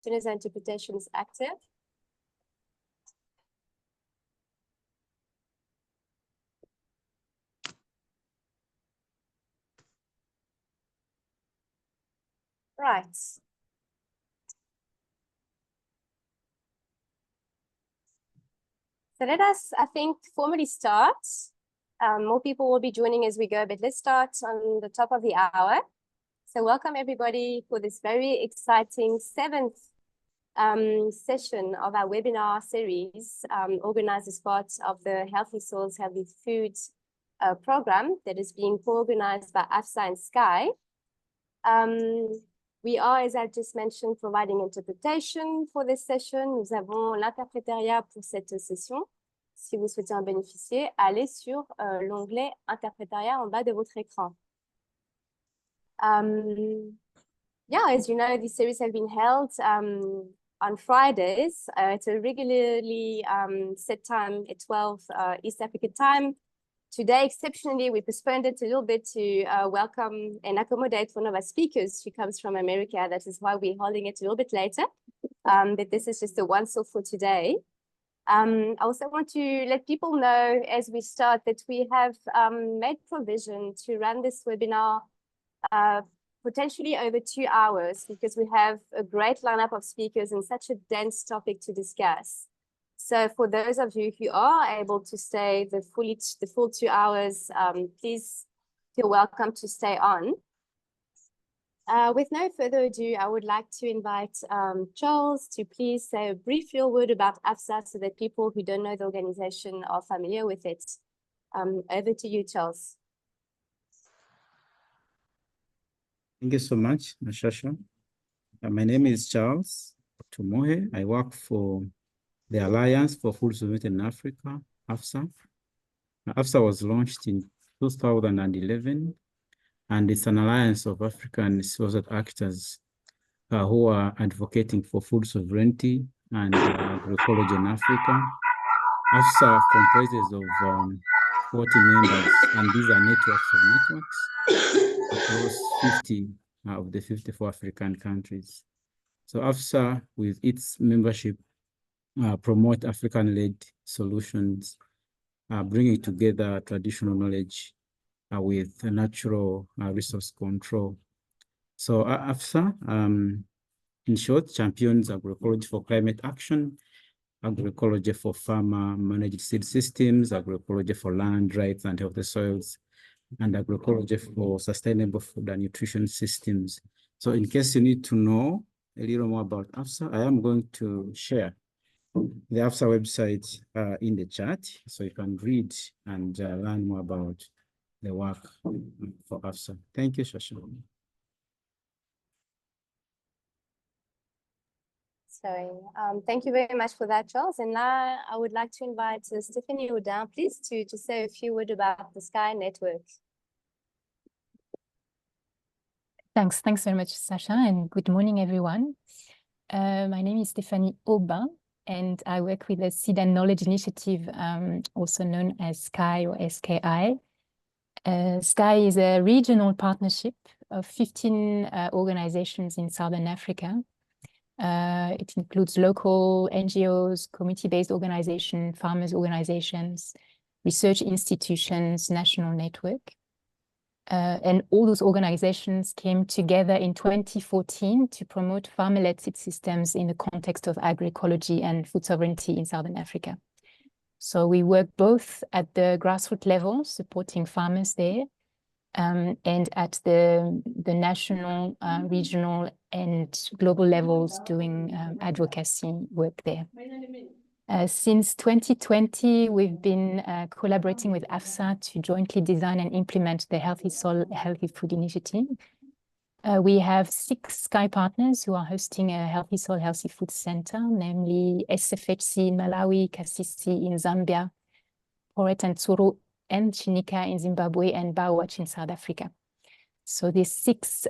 soon as the interpretation is active. Right. So let us, I think, formally start. More people will be joining as we go, but let's start on the top of the hour. So welcome everybody for this very exciting 7th session of our webinar series, organized as part of the Healthy Soils, Healthy Foods program that is being co-organized by AFSA and Sky. We are, as I just mentioned, providing interpretation for this session. Nous avons l'interprétariat pour cette session. Si vous souhaitez en bénéficier, allez sur l'onglet interprétariat en bas de votre écran. Yeah, as you know, these series have been held on Fridays. It's a regularly set time at 12 East African time. Today, exceptionally, we postponed it a little bit to welcome and accommodate one of our speakers who comes from America. That is why we're holding it a little bit later. But this is just a once-off for today. I also want to let people know as we start that we have made provision to run this webinar potentially over 2 hours because we have a great lineup of speakers and such a dense topic to discuss. So for those of you who are able to stay the full 2 hours, please feel welcome to stay on. With no further ado, I would like to invite Charles to please say a brief word about AFSA so that people who don't know the organization are familiar with it. Over to you, Charles. Thank you so much, Nashasha. My name is Charles Tumohe. I work for the Alliance for Food Sovereignty in Africa, AFSA. AFSA was launched in 2011, and it's an alliance of African civil actors who are advocating for food sovereignty and agroecology in Africa. AFSA comprises of 40 members, and these are networks of networks across 50 of the 54 African countries. So AFSA, with its membership, promote African-led solutions, bringing together traditional knowledge with natural resource control. So AFSA, in short, champions agroecology for climate action, agroecology for farmer-managed seed systems, agroecology for land rights and healthy soils, and agroecology for sustainable food and nutrition systems. So in case you need to know a little more about AFSA, I am going to share the AFSA website in the chat, so you can read and learn more about the work for AFSA. Thank you, Shasha. So thank you very much for that, Charles. And now I would like to invite Stephanie Audin, please, to just say a few words about the Sky Network. Thanks very much, Sasha, and good morning, everyone. My name is Stephanie Aubin, and I work with the Seed and Knowledge Initiative, also known as Sky or SKI. Sky is a regional partnership of 15 organizations in Southern Africa. It includes local NGOs, community-based organizations, farmers organizations, research institutions, national network. And all those organizations came together in 2014 to promote farmer-led seed systems in the context of agroecology and food sovereignty in Southern Africa. So we work both at the grassroots level, supporting farmers there, and at the national, regional, and global levels doing advocacy work there. Since 2020, we've been collaborating with AFSA to jointly design and implement the Healthy Soil, Healthy Food initiative. We have 6 Sky partners who are hosting a Healthy Soil, Healthy Food Center, namely SFHC in Malawi, Kasisi in Zambia, Poret and Tsuru and Chinika in Zimbabwe, and Bawatch in South Africa. So these 6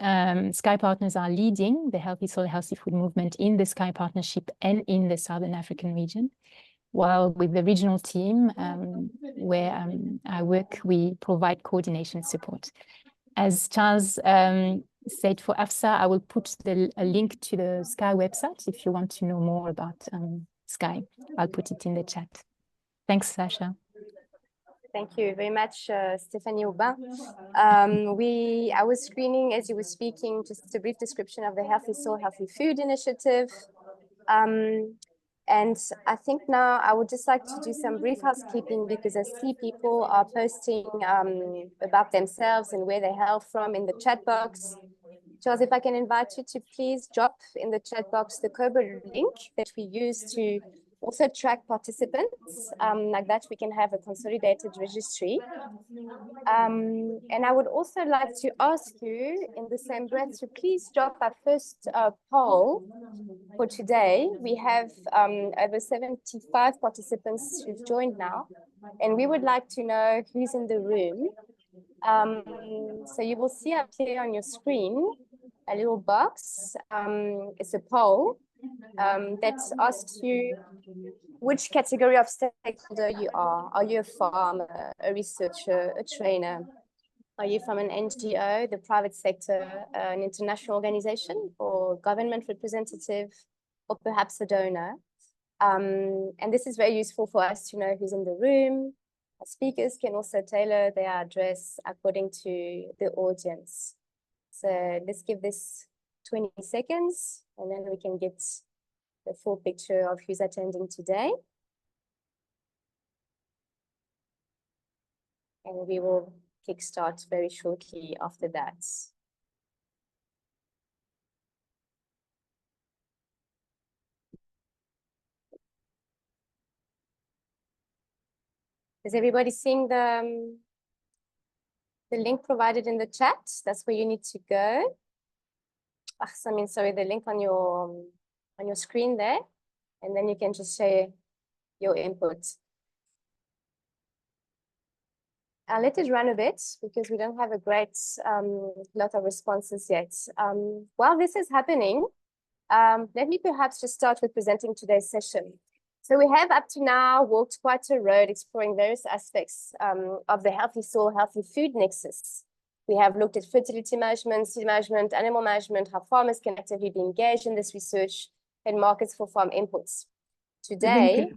Sky partners are leading the Healthy Soil, Healthy Food movement in the Sky partnership and in the Southern African region. While with the regional team where I work, we provide coordination support. As Charles said for AFSA, I will put a link to the SKY website if you want to know more about SKY. I'll put it in the chat. Thanks, Sasha. Thank you very much, Stephanie Aubin. I was screening as you were speaking, just a brief description of the Healthy Soil, Healthy Food initiative. And I think now I would just like to do some brief housekeeping because I see people are posting about themselves and where they hail from in the chat box. Charles, if I can invite you to please drop in the chat box the COBRA link that we use to also track participants. Like that, we can have a consolidated registry. And I would also like to ask you in the same breath to please drop our first poll for today. We have over 75 participants who've joined now, and we would like to know who's in the room. So you will see up here on your screen a little box. It's a poll that asks you which category of stakeholder you are. Are you a farmer, a researcher, a trainer? Are you from an NGO, the private sector, an international organization, or government representative, or perhaps a donor? And this is very useful for us to know who's in the room. Our speakers can also tailor their address according to the audience. So let's give this 20 seconds, and then we can get the full picture of who's attending today. And we will kickstart very shortly after that. Is everybody seeing the link provided in the chat? That's where you need to go. Sorry, the link on your screen there, and then you can just share your input. Let it run a bit because we don't have a great lot of responses yet. While this is happening, let me perhaps just start with presenting today's session. So we have up to now walked quite a road exploring various aspects of the healthy soil, healthy food nexus. We have looked at fertility management, seed management, animal management, how farmers can actively be engaged in this research, and markets for farm inputs. Today,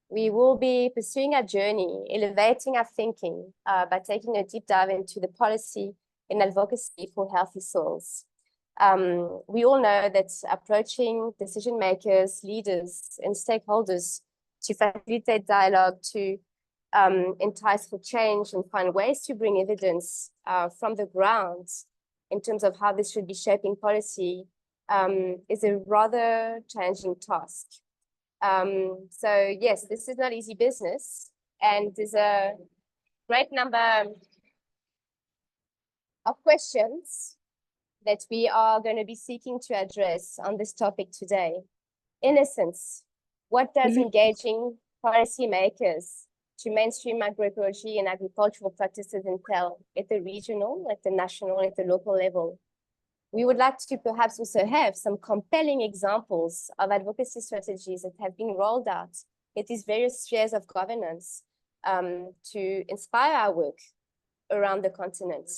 we will be pursuing our journey, elevating our thinking by taking a deep dive into the policy and advocacy for healthy soils. We all know that approaching decision makers, leaders, and stakeholders to facilitate dialogue, to entice for change and find ways to bring evidence from the ground in terms of how this should be shaping policy is a rather challenging task. So yes, this is not easy business, and there's a great number of questions that we are going to be seeking to address on this topic today. In essence, what does engaging policymakers to mainstream agroecology and agricultural practices entail at the regional, at the national, at the local level? We would like to perhaps also have some compelling examples of advocacy strategies that have been rolled out at these various spheres of governance to inspire our work around the continent.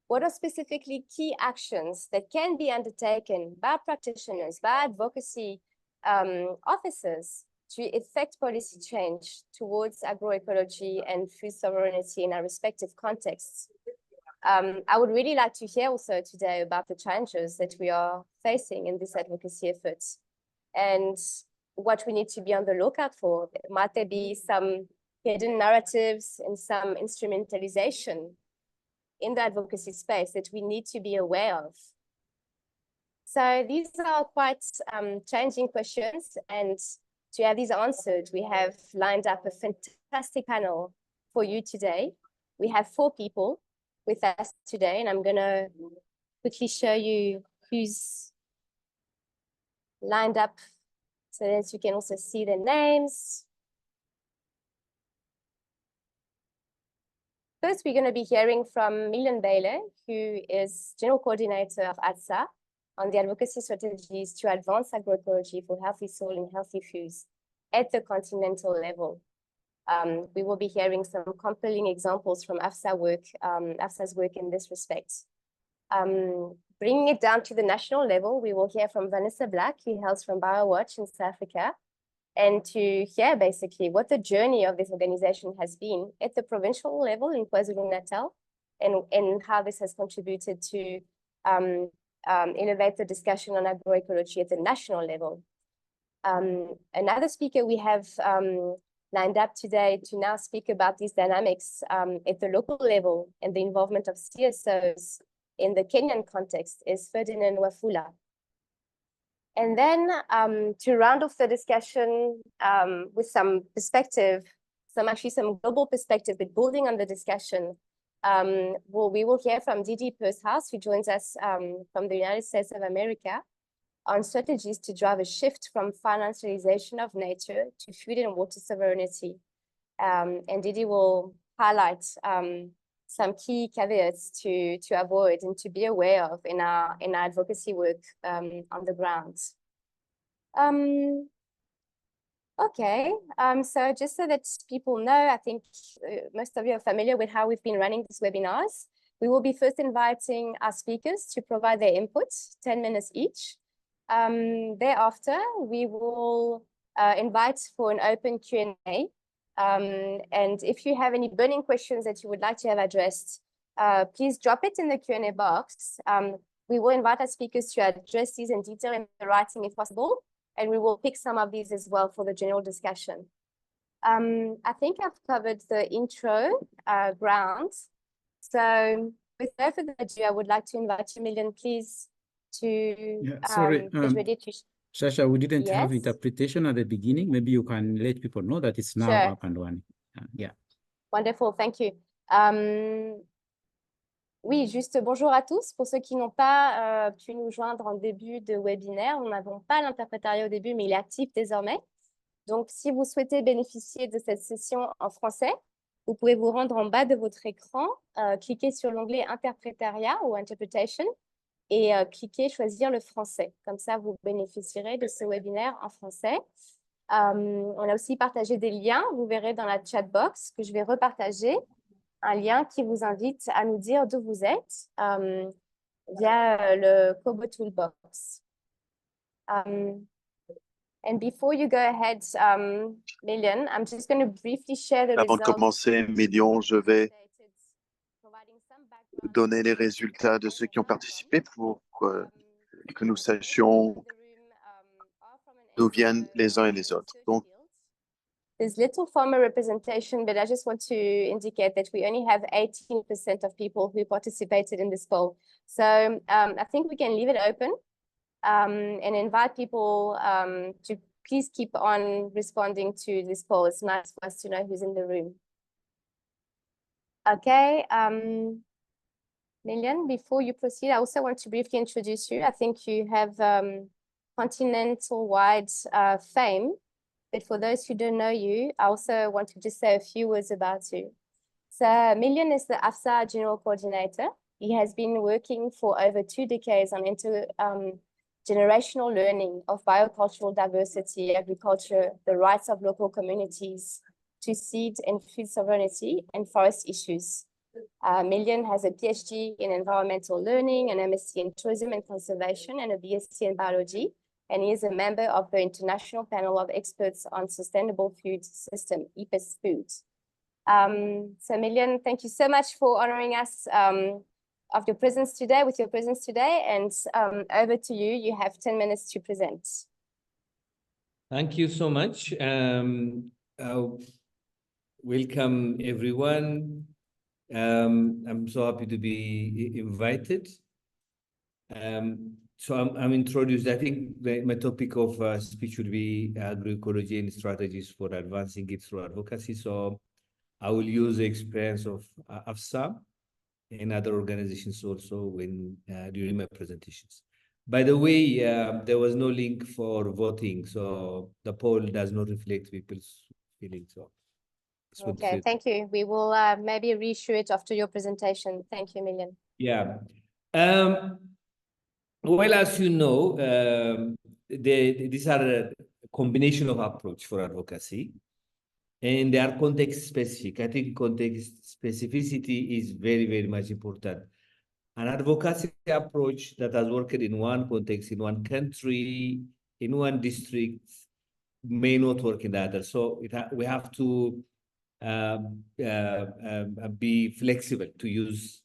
What are specifically key actions that can be undertaken by practitioners, by advocacy officers to effect policy change towards agroecology and food sovereignty in our respective contexts? I would really like to hear also today about the challenges that we are facing in this advocacy efforts and what we need to be on the lookout for. Might there be some hidden narratives and some instrumentalization in the advocacy space that we need to be aware of? So these are quite challenging questions, and to have these answered, we have lined up a fantastic panel for you today. We have 4 people with us today, and I'm going to quickly show you who's lined up so that you can also see their names. First, we're going to be hearing from Milan Bailey, who is General Coordinator of ADSA on the advocacy strategies to advance agroecology for healthy soil and healthy foods at the continental level. We will be hearing some compelling examples from AFSA's work in this respect. Bringing it down to the national level, we will hear from Vanessa Black, who hails from BioWatch in South Africa, and to hear basically what the journey of this organization has been at the provincial level in KwaZulu-Natal, and how this has contributed to elevate the discussion on agroecology at the national level. Another speaker we have lined up today to now speak about these dynamics at the local level and the involvement of CSOs in the Kenyan context is Ferdinand Wafula. And then to round off the discussion with some perspective, some global perspective, but building on the discussion, we will hear from Didi Pursehouse, who joins us from the United States of America, on strategies to drive a shift from financialization of nature to food and water sovereignty. And Didi will highlight some key caveats to avoid and to be aware of in our advocacy work on the ground. Okay, so just so that people know, I think most of you are familiar with how we've been running these webinars. We will be first inviting our speakers to provide their input, 10 minutes each. Thereafter, we will invite for an open Q&A. And if you have any burning questions that you would like to have addressed, please drop it in the Q&A box. We will invite our speakers to address these in detail in the writing if possible, and we will pick some of these as well for the general discussion. I think I've covered the intro grounds. So with no further ado, I would like to invite you, Million, please, to get ready to... Shasha, we didn't have interpretation at the beginning. Maybe you can let people know that it's now up and running. Yeah. Wonderful, thank you. Oui, juste bonjour à tous. Pour ceux qui n'ont pas pu nous joindre en début de webinaire, nous n'avons pas l'interprétariat au début, mais il est actif désormais. Donc, si vous souhaitez bénéficier de cette session en français, vous pouvez vous rendre en bas de votre écran, cliquer sur l'onglet interprétariat ou interpretation et cliquer choisir le français. Comme ça, vous bénéficierez de ce webinaire en français. On a aussi partagé des liens, vous verrez dans la chat box que je vais repartager. Un lien qui vous invite à nous dire d'où vous êtes via le Kobo Toolbox. And before you go ahead, Million, I'm just going to briefly share the results. Avant de commencer, Million, je vais donner les résultats de ceux qui ont participé pour que nous sachions d'où viennent les uns et les autres. Donc, there's little formal representation, but I just want to indicate that we only have 18% of people who participated in this poll. So I think we can leave it open and invite people to please keep on responding to this poll. It's nice for us to know who's in the room. Okay, Million, before you proceed, I also want to briefly introduce you. I think you have continental-wide fame. But for those who don't know you, I also want to just say a few words about you. So Million is the AFSA General Coordinator. He has been working for over 2 decades on intergenerational learning of biocultural diversity, agriculture, the rights of local communities to seed and food sovereignty and forest issues. Million has a PhD in environmental learning, an MSc in tourism and conservation, and a BSc in biology. And he is a member of the International Panel of Experts on Sustainable Food System, IPES Food. So Million, thank you so much for honoring us with your presence today. And over to you. You have 10 minutes to present. Thank you so much. Welcome, everyone. I'm so happy to be invited. So I'm introduced. I think my topic of speech would be agroecology and strategies for advancing it through advocacy. So I will use the experience of AFSA and other organizations also when during my presentations. By the way, there was no link for voting, so the poll does not reflect people's feelings. So okay, thank you. We will maybe reissue it after your presentation. Thank you, Million. Yeah. Well, as you know, these are a combination of approach for advocacy, and they are context specific. I think context specificity is very, very much important. an advocacy approach that has worked in one context, in one country, in one district, may not work in the other. So we have to be flexible to use,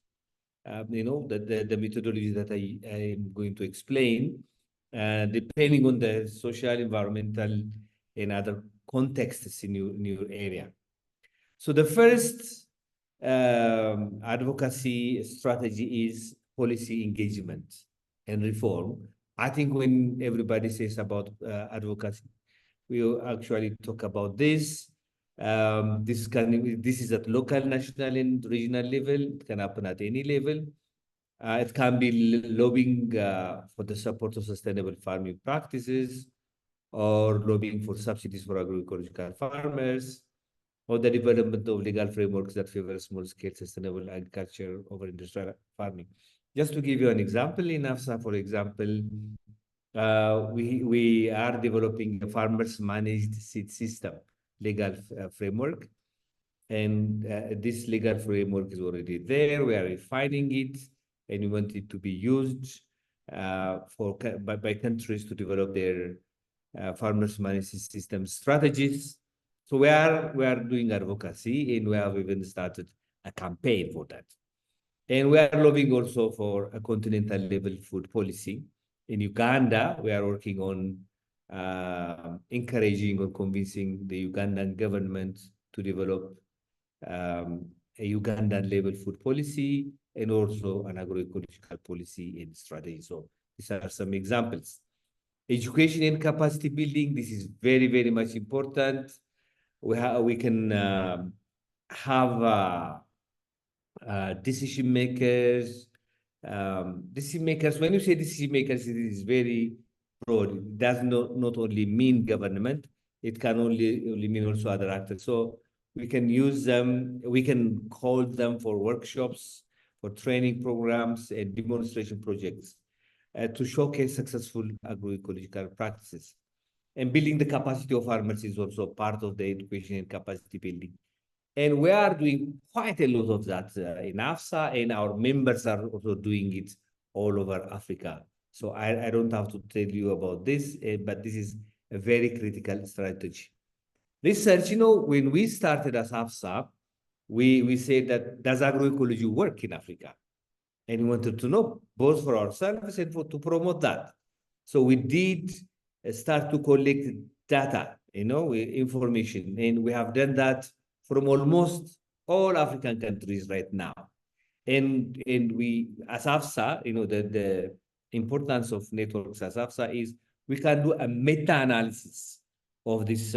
the methodology that I am going to explain, depending on the social, environmental, and other contexts in your area. So the first advocacy strategy is policy engagement and reform. I think when everybody says about advocacy, we will actually talk about this. This is at local, national, and regional level. It can happen at any level. It can be lobbying for the support of sustainable farming practices, or lobbying for subsidies for agroecological farmers, or the development of legal frameworks that favor small-scale sustainable agriculture over industrial farming. Just to give you an example, in AFSA, for example, we are developing a farmers managed seed system legal framework. And this legal framework is already there. We are refining it, and we want it to be used by countries to develop their farmers managed system strategies. So we are doing advocacy, and we have even started a campaign for that. And we are lobbying also for a continental level food policy. In Uganda, we are working on encouraging or convincing the Ugandan government to develop a Ugandan level food policy, and also an agroecological policy and strategy. So these are some examples. Education and capacity building, this is very, very much important. We can have decision makers. When you say decision makers, it is very broad. It does not only mean government, it can only mean also other actors. So we can use them, we can call them for workshops, for training programs, and demonstration projects to showcase successful agroecological practices. And building the capacity of farmers is also part of the education and capacity building. And we are doing quite a lot of that in AFSA, and our members are also doing it all over Africa. So I don't have to tell you about this, but this is a very critical strategy. Research, when we started as AFSA, we said that does agroecology work in Africa? And we wanted to know, both for ourselves and to promote that. So we did start to collect data, information, and we have done that from almost all African countries right now. And we, as AFSA, the importance of networks as AFSA is we can do a meta-analysis of these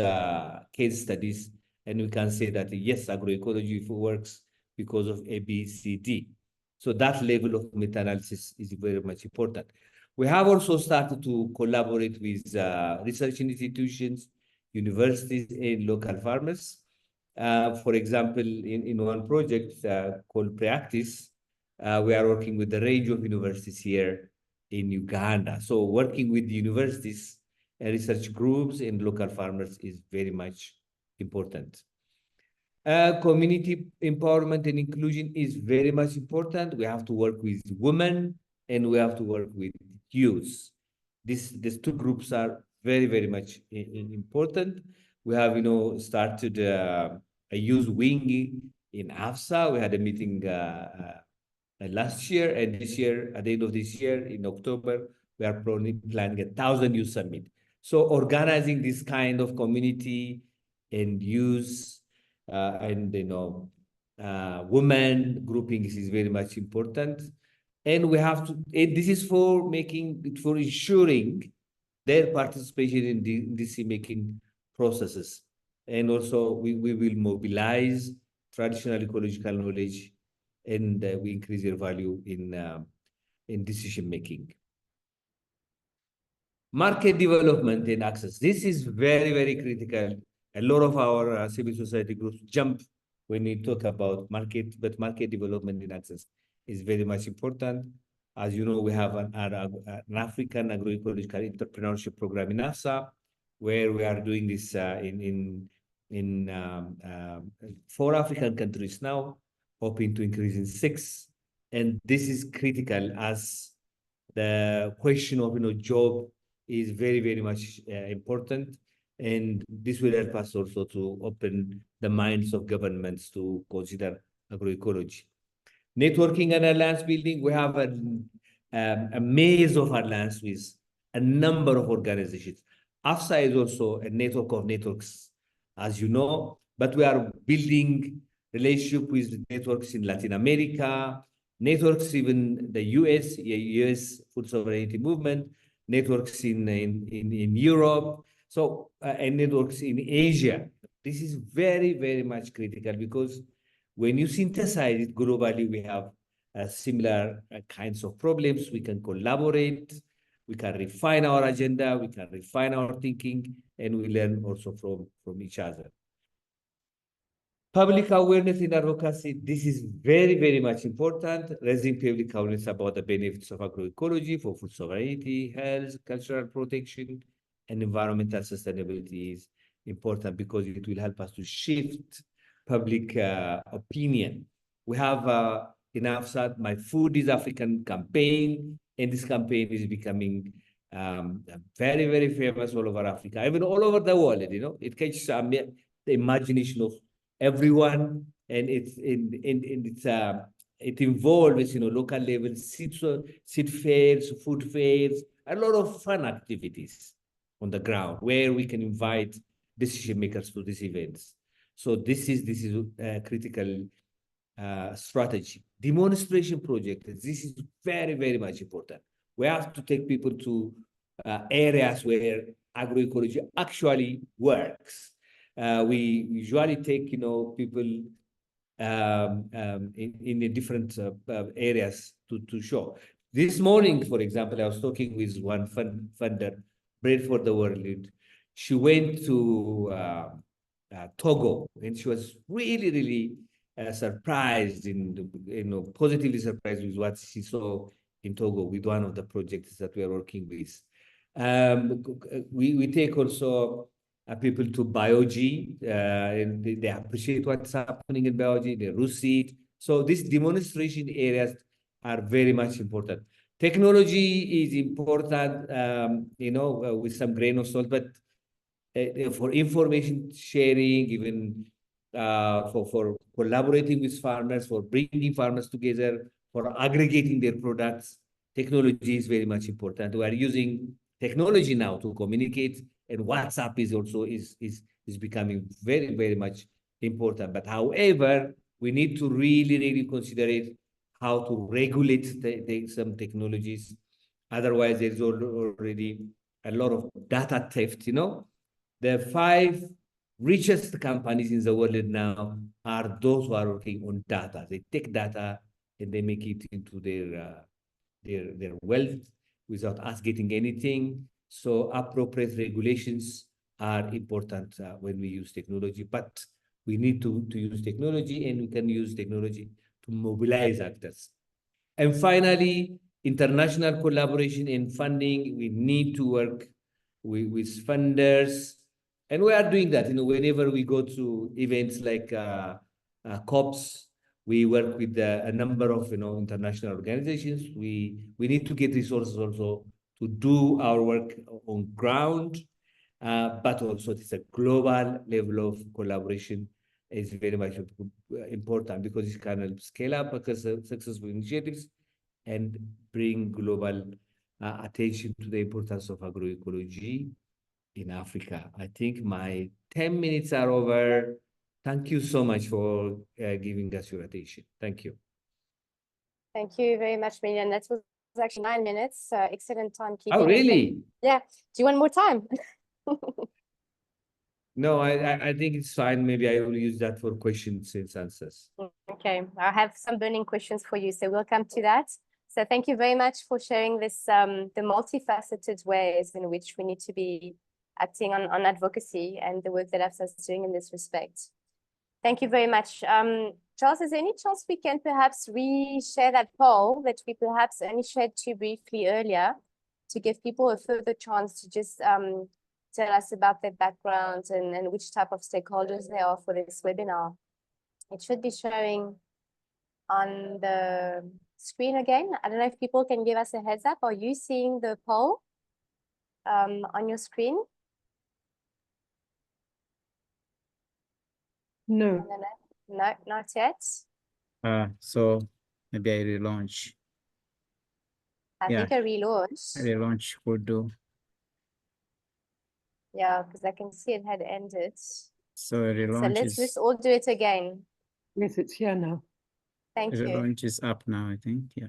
case studies, and we can say that yes, agroecology works because of A, B, C, D. So that level of meta-analysis is very much important. We have also started to collaborate with research institutions, universities, and local farmers. For example, in one project called Practice, we are working with a range of universities here in Uganda. So working with the universities and research groups and local farmers is very much important. Community empowerment and inclusion is very much important. We have to work with women, and we have to work with youth. These two groups are very, very much important. We have, started a youth wing in AFSA. We had a meeting last year, and this year, at the end of this year, in October, we are planning 1,000 youth summit. So organizing this kind of community and youth and women grouping is very much important. And we have to, this is for ensuring their participation in decision-making processes. And also we will mobilize traditional ecological knowledge, and we increase their value in decision-making. Market development and access. This is very, very critical. A lot of our civil society groups jump when we talk about market, but market development and access is very much important. As you know, we have an African agroecological entrepreneurship program in AFSA, where we are doing this in 4 African countries now, hoping to increase in 6. And this is critical as the question of job is very, very much important. And this will help us also to open the minds of governments to consider agroecology. Networking and alliance building, we have a maze of alliance with a number of organizations. AFSA is also a network of networks, as you know, but we are building relationship with networks in Latin America, networks even the US food sovereignty movement, networks in Europe, so and networks in Asia. This is very, very much critical because when you synthesize it globally, we have similar kinds of problems. We can collaborate, we can refine our agenda, we can refine our thinking, and we learn also from each other. Public awareness in advocacy, this is very, very much important. Raising public awareness about the benefits of agroecology for food sovereignty, health, cultural protection, and environmental sustainability is important because it will help us to shift public opinion. We have in AFSAT, My Food is African campaign, and this campaign is becoming very, very famous all over Africa, even all over the world. It catches the imagination of everyone, and it involves local level seed fairs, food fairs, a lot of fun activities on the ground where we can invite decision makers to these events. So this is a critical strategy. Demonstration project, this is very, very much important. We have to take people to areas where agroecology actually works. We usually take, people in the different areas to show. This morning, for example, I was talking with one funder, Bread for the World. She went to Togo, and she was really, really surprised, positively surprised with what she saw in Togo with one of the projects that we are working with. We take also people to Biogy, and they appreciate what's happening in Biogy, they root it. So these demonstration areas are very much important. Technology is important, with some grain of salt, but for information sharing, even for collaborating with farmers, for bringing farmers together, for aggregating their products, technology is very much important. We are using technology now to communicate, and WhatsApp is also is becoming very, very much important. But however, we need to really, really consider it, how to regulate some technologies. Otherwise, there's already a lot of data theft. The 5 richest companies in the world now are those who are working on data. They take data and they make it into their wealth without us getting anything. So appropriate regulations are important when we use technology, but we need to use technology, and we can use technology to mobilize actors. And finally, international collaboration and funding. We need to work with funders, and we are doing that. Whenever we go to events like COPs, we work with a number of international organizations. We need to get resources also to do our work on ground, but also it's a global level of collaboration is very much important because it can help scale up successful initiatives and bring global attention to the importance of agroecology in Africa. I think my 10 minutes are over. Thank you so much for giving us your attention. Thank you. Thank you very much, Milian. That was actually 9 minutes. Excellent timekeeping. Oh, really? Yeah. Do you want more time? No, I think it's fine. Maybe I will use that for questions and answers. Okay, I have some burning questions for you, so we'll come to that. So thank you very much for sharing this, the multifaceted ways in which we need to be acting on advocacy and the work that AFSA is doing in this respect. Thank you very much. Charles, is there any chance we can perhaps re-share that poll that we perhaps only shared too briefly earlier to give people a further chance to just tell us about their backgrounds and which type of stakeholders they are for this webinar? It should be showing on the screen again. I don't know if people can give us a heads up. Are you seeing the poll on your screen? No. No, not yet. So maybe I relaunch. I think a relaunch. Relaunch would do. Yeah, because I can see it had ended. So relaunch let's all do it again. Yes, it's here now. Thank you. Relaunch is up now, I think. Yeah.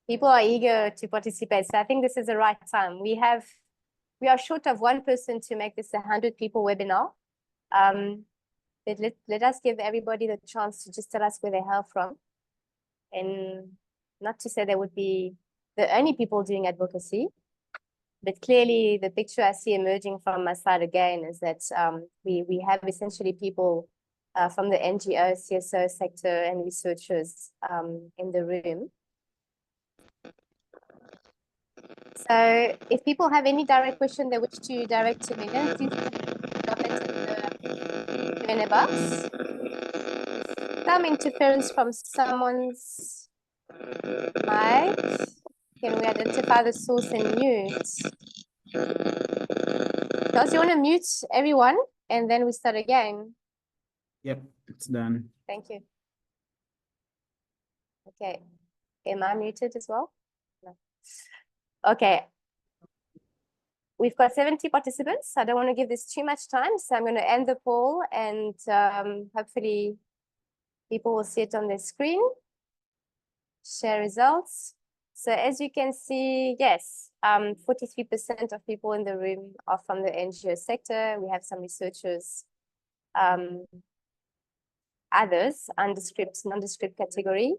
People are eager to participate, so I think this is the right time. We are short of one person to make this 100 people webinar. Let us give everybody the chance to just tell us where they hail from, and not to say they would be the only people doing advocacy, but clearly the picture I see emerging from my side again is that we have essentially people from the NGO, CSO sector and researchers in the room. So if people have any direct question they wish to direct to Megan, please drop it in the Q&A box. Some interference from someone's mic. Can we identify the source and mute? Does you want to mute everyone and then we start again? Yep, it's done. Thank you. Okay. Am I muted as well? No. Okay. We've got 70 participants. I don't want to give this too much time, so I'm going to end the poll and hopefully people will see it on their screen. Share results. So as you can see, yes, 43% of people in the room are from the NGO sector. We have some researchers, others, undescript, nondescript category,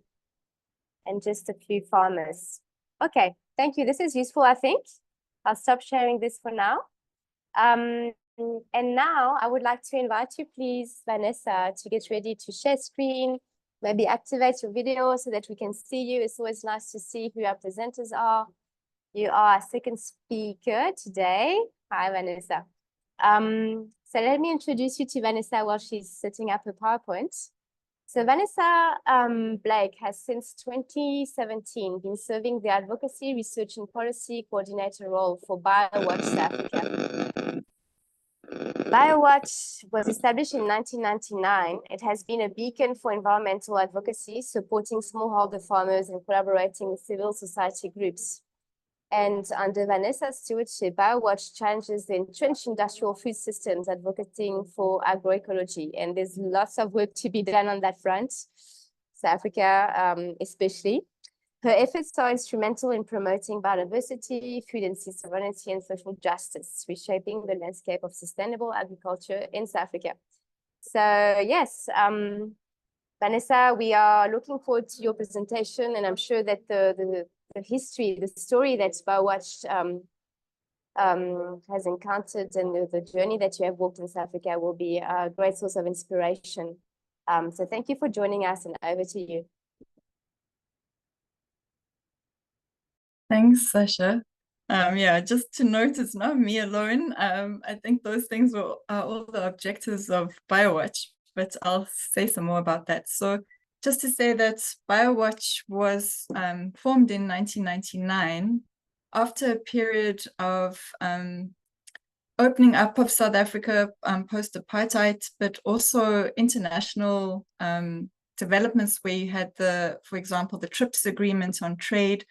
and just a few farmers. Okay, thank you. This is useful, I think. I'll stop sharing this for now. And now I would like to invite you, please, Vanessa, to get ready to share screen, maybe activate your video so that we can see you. It's always nice to see who our presenters are. You are our second speaker today. Hi, Vanessa. So let me introduce you to Vanessa while she's setting up her PowerPoint. So Vanessa Blake has since 2017 been serving the Advocacy, Research and Policy Coordinator role for BioWatch South Africa. BioWatch was established in 1999. It has been a beacon for environmental advocacy, supporting smallholder farmers and collaborating with civil society groups. And under Vanessa's stewardship, BioWatch challenges the entrenched industrial food systems, advocating for agroecology. And there's lots of work to be done on that front, South Africa especially. Her efforts are instrumental in promoting biodiversity, food and seed sovereignty, and social justice, reshaping the landscape of sustainable agriculture in South Africa. So yes, Vanessa, we are looking forward to your presentation, and I'm sure that the history, the story that BioWatch has encountered and the journey that you have walked in South Africa will be a great source of inspiration. So thank you for joining us, and over to you. Thanks, Sasha. Yeah, just to note, it's not me alone. I think those things are all the objectives of BioWatch, but I'll say some more about that. So just to say that BioWatch was formed in 1999 after a period of opening up of South Africa post-apartheid, but also international developments where you had for example, the TRIPS agreement on trade,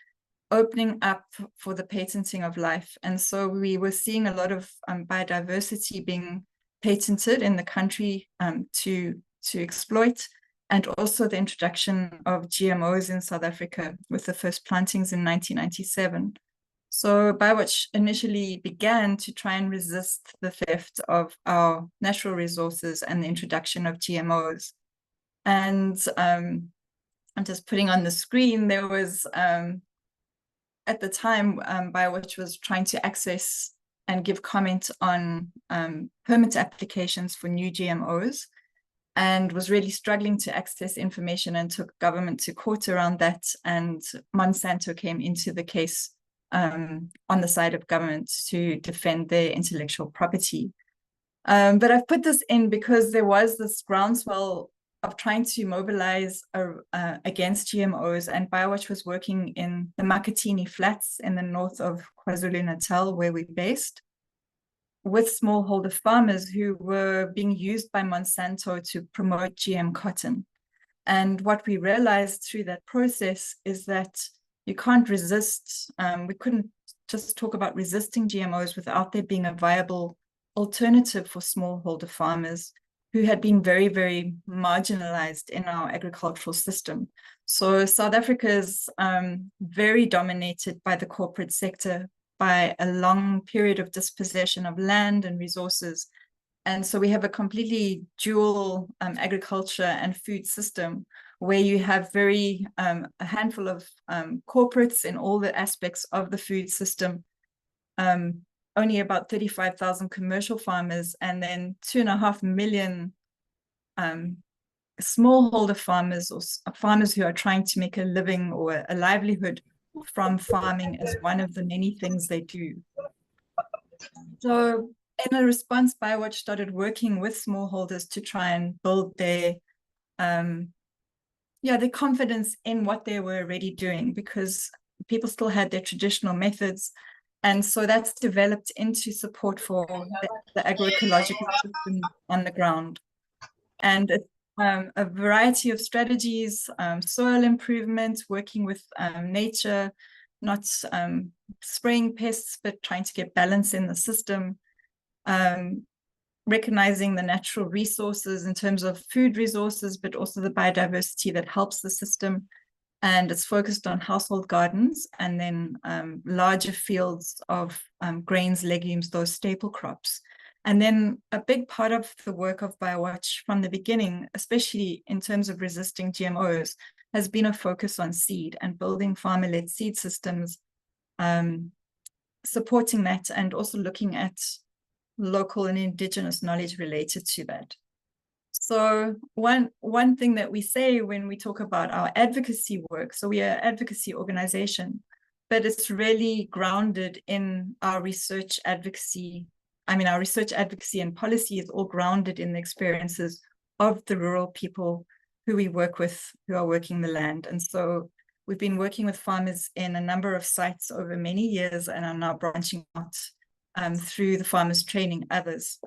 opening up for the patenting of life. And so we were seeing a lot of biodiversity being patented in the country to exploit, and also the introduction of GMOs in South Africa with the first plantings in 1997. So BioWatch initially began to try and resist the theft of our natural resources and the introduction of GMOs. And I'm just putting on the screen, there was, at the time, BioWatch was trying to access and give comment on permit applications for new GMOs, and was really struggling to access information and took government to court around that. And Monsanto came into the case on the side of government to defend their intellectual property. But I've put this in because there was this groundswell of trying to mobilize against GMOs, and BioWatch was working in the Makatini Flats in the north of KwaZulu-Natal, where we're based, with smallholder farmers who were being used by Monsanto to promote GM cotton. And what we realized through that process is that you can't resist, we couldn't just talk about resisting GMOs without there being a viable alternative for smallholder farmers who had been very, very marginalized in our agricultural system. So South Africa is very dominated by the corporate sector, by a long period of dispossession of land and resources. And so we have a completely dual agriculture and food system where you have a handful of corporates in all the aspects of the food system, only about 35,000 commercial farmers, and then 2.5 million smallholder farmers, or farmers who are trying to make a living or a livelihood from farming as one of the many things they do. So in a response, BioWatch started working with smallholders to try and build their confidence in what they were already doing, because people still had their traditional methods. And so that's developed into support for the agroecological system on the ground. And a variety of strategies, soil improvement, working with nature, not spraying pests, but trying to get balance in the system, recognizing the natural resources in terms of food resources, but also the biodiversity that helps the system. And it's focused on household gardens and then larger fields of grains, legumes, those staple crops. And then a big part of the work of BioWatch from the beginning, especially in terms of resisting GMOs, has been a focus on seed and building farmer-led seed systems, supporting that, and also looking at local and indigenous knowledge related to that. So one thing that we say when we talk about our advocacy work, so we are an advocacy organization, but it's really grounded in our research advocacy. I mean, our research advocacy and policy is all grounded in the experiences of the rural people who we work with, who are working the land. And so we've been working with farmers in a number of sites over many years and are now branching out through the farmers training others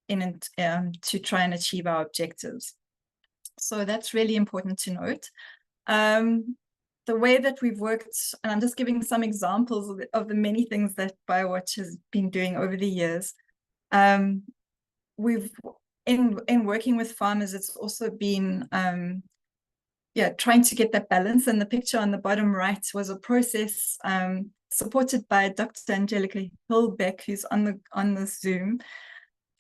to try and achieve our objectives. So that's really important to note. The way that we've worked, and I'm just giving some examples of the many things that BioWatch has been doing over the years. We've, in working with farmers, it's also been trying to get that balance. And the picture on the bottom right was a process supported by Dr. Angelica Hillbeck, who's on the Zoom,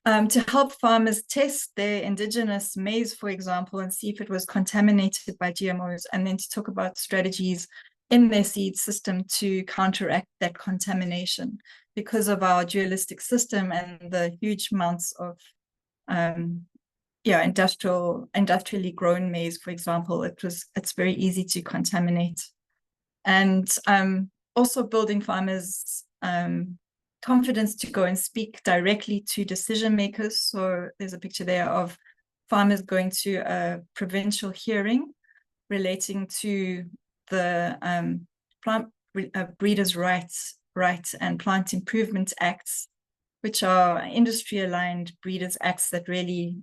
to help farmers test their indigenous maize, for example, and see if it was contaminated by GMOs, and then to talk about strategies in their seed system to counteract that contamination. Because of our dualistic system and the huge amounts of industrially grown maize, for example, it's very easy to contaminate. And also building farmers confidence to go and speak directly to decision makers. So there's a picture there of farmers going to a provincial hearing relating to the Plant Breeders' Rights and Plant Improvement Acts, which are industry-aligned breeders' acts that really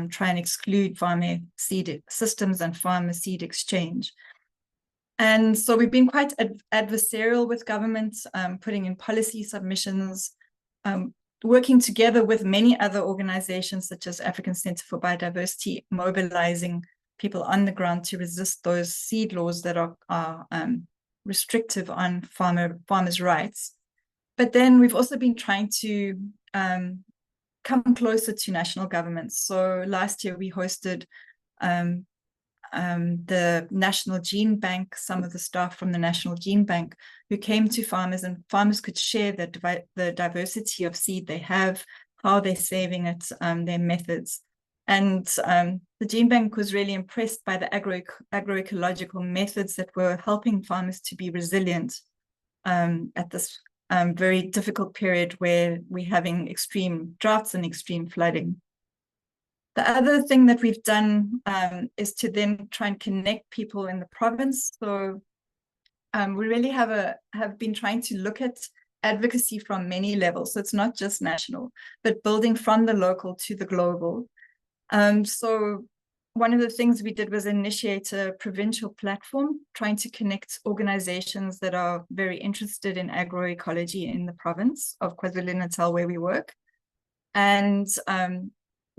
try and exclude farmer seed systems and farmer seed exchange. And so we've been quite adversarial with government, putting in policy submissions, working together with many other organizations such as African Center for Biodiversity, mobilizing people on the ground to resist those seed laws that are restrictive on farmers' rights. But then we've also been trying to come closer to national governments. So last year we hosted the National Gene Bank, some of the staff from the National Gene Bank who came to farmers, and farmers could share the diversity of seed they have, how they're saving it, their methods. And the Gene Bank was really impressed by the agroecological methods that were helping farmers to be resilient at this very difficult period where we're having extreme droughts and extreme flooding. The other thing that we've done is to then try and connect people in the province. So we really have been trying to look at advocacy from many levels. So it's not just national, but building from the local to the global. So one of the things we did was initiate a provincial platform, trying to connect organizations that are very interested in agroecology in the province of KwaZulu-Natal, where we work. And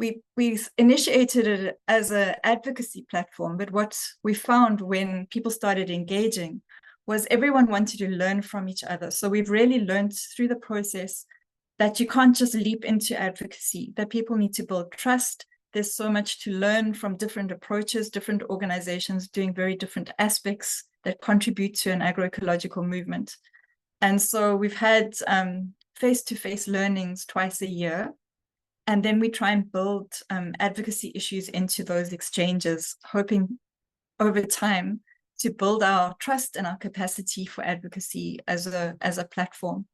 we initiated it as an advocacy platform, but what we found when people started engaging was everyone wanted to learn from each other. So we've really learned through the process that you can't just leap into advocacy, that people need to build trust. There's so much to learn from different approaches, different organizations doing very different aspects that contribute to an agroecological movement. And so we've had face-to-face learnings twice a year. And then we try and build advocacy issues into those exchanges, hoping over time to build our trust and our capacity for advocacy as a platform.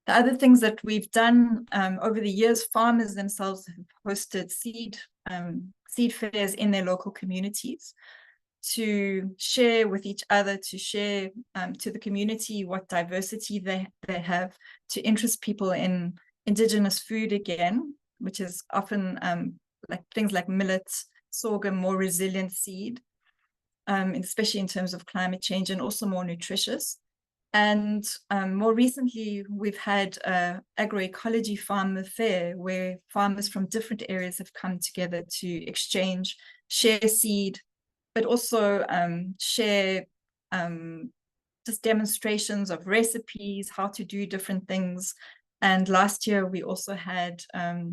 The other things that we've done over the years, farmers themselves have hosted seed fairs in their local communities to share with each other, to share to the community what diversity they have, to interest people in indigenous food again, which is often like things like millet, sorghum, more resilient seed, especially in terms of climate change, and also more nutritious. And more recently, we've had an agroecology farmer fair where farmers from different areas have come together to exchange, share seed, but also share just demonstrations of recipes, how to do different things. And last year, we also had a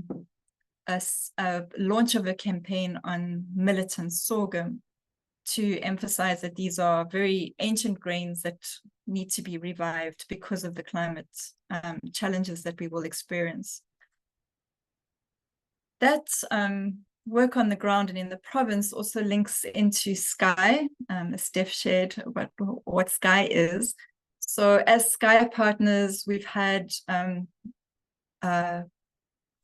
launch of a campaign on millet and sorghum to emphasize that these are very ancient grains that need to be revived because of the climate challenges that we will experience. That work on the ground and in the province also links into Sky, as Steph shared about what Sky is. So as Sky partners, we've had a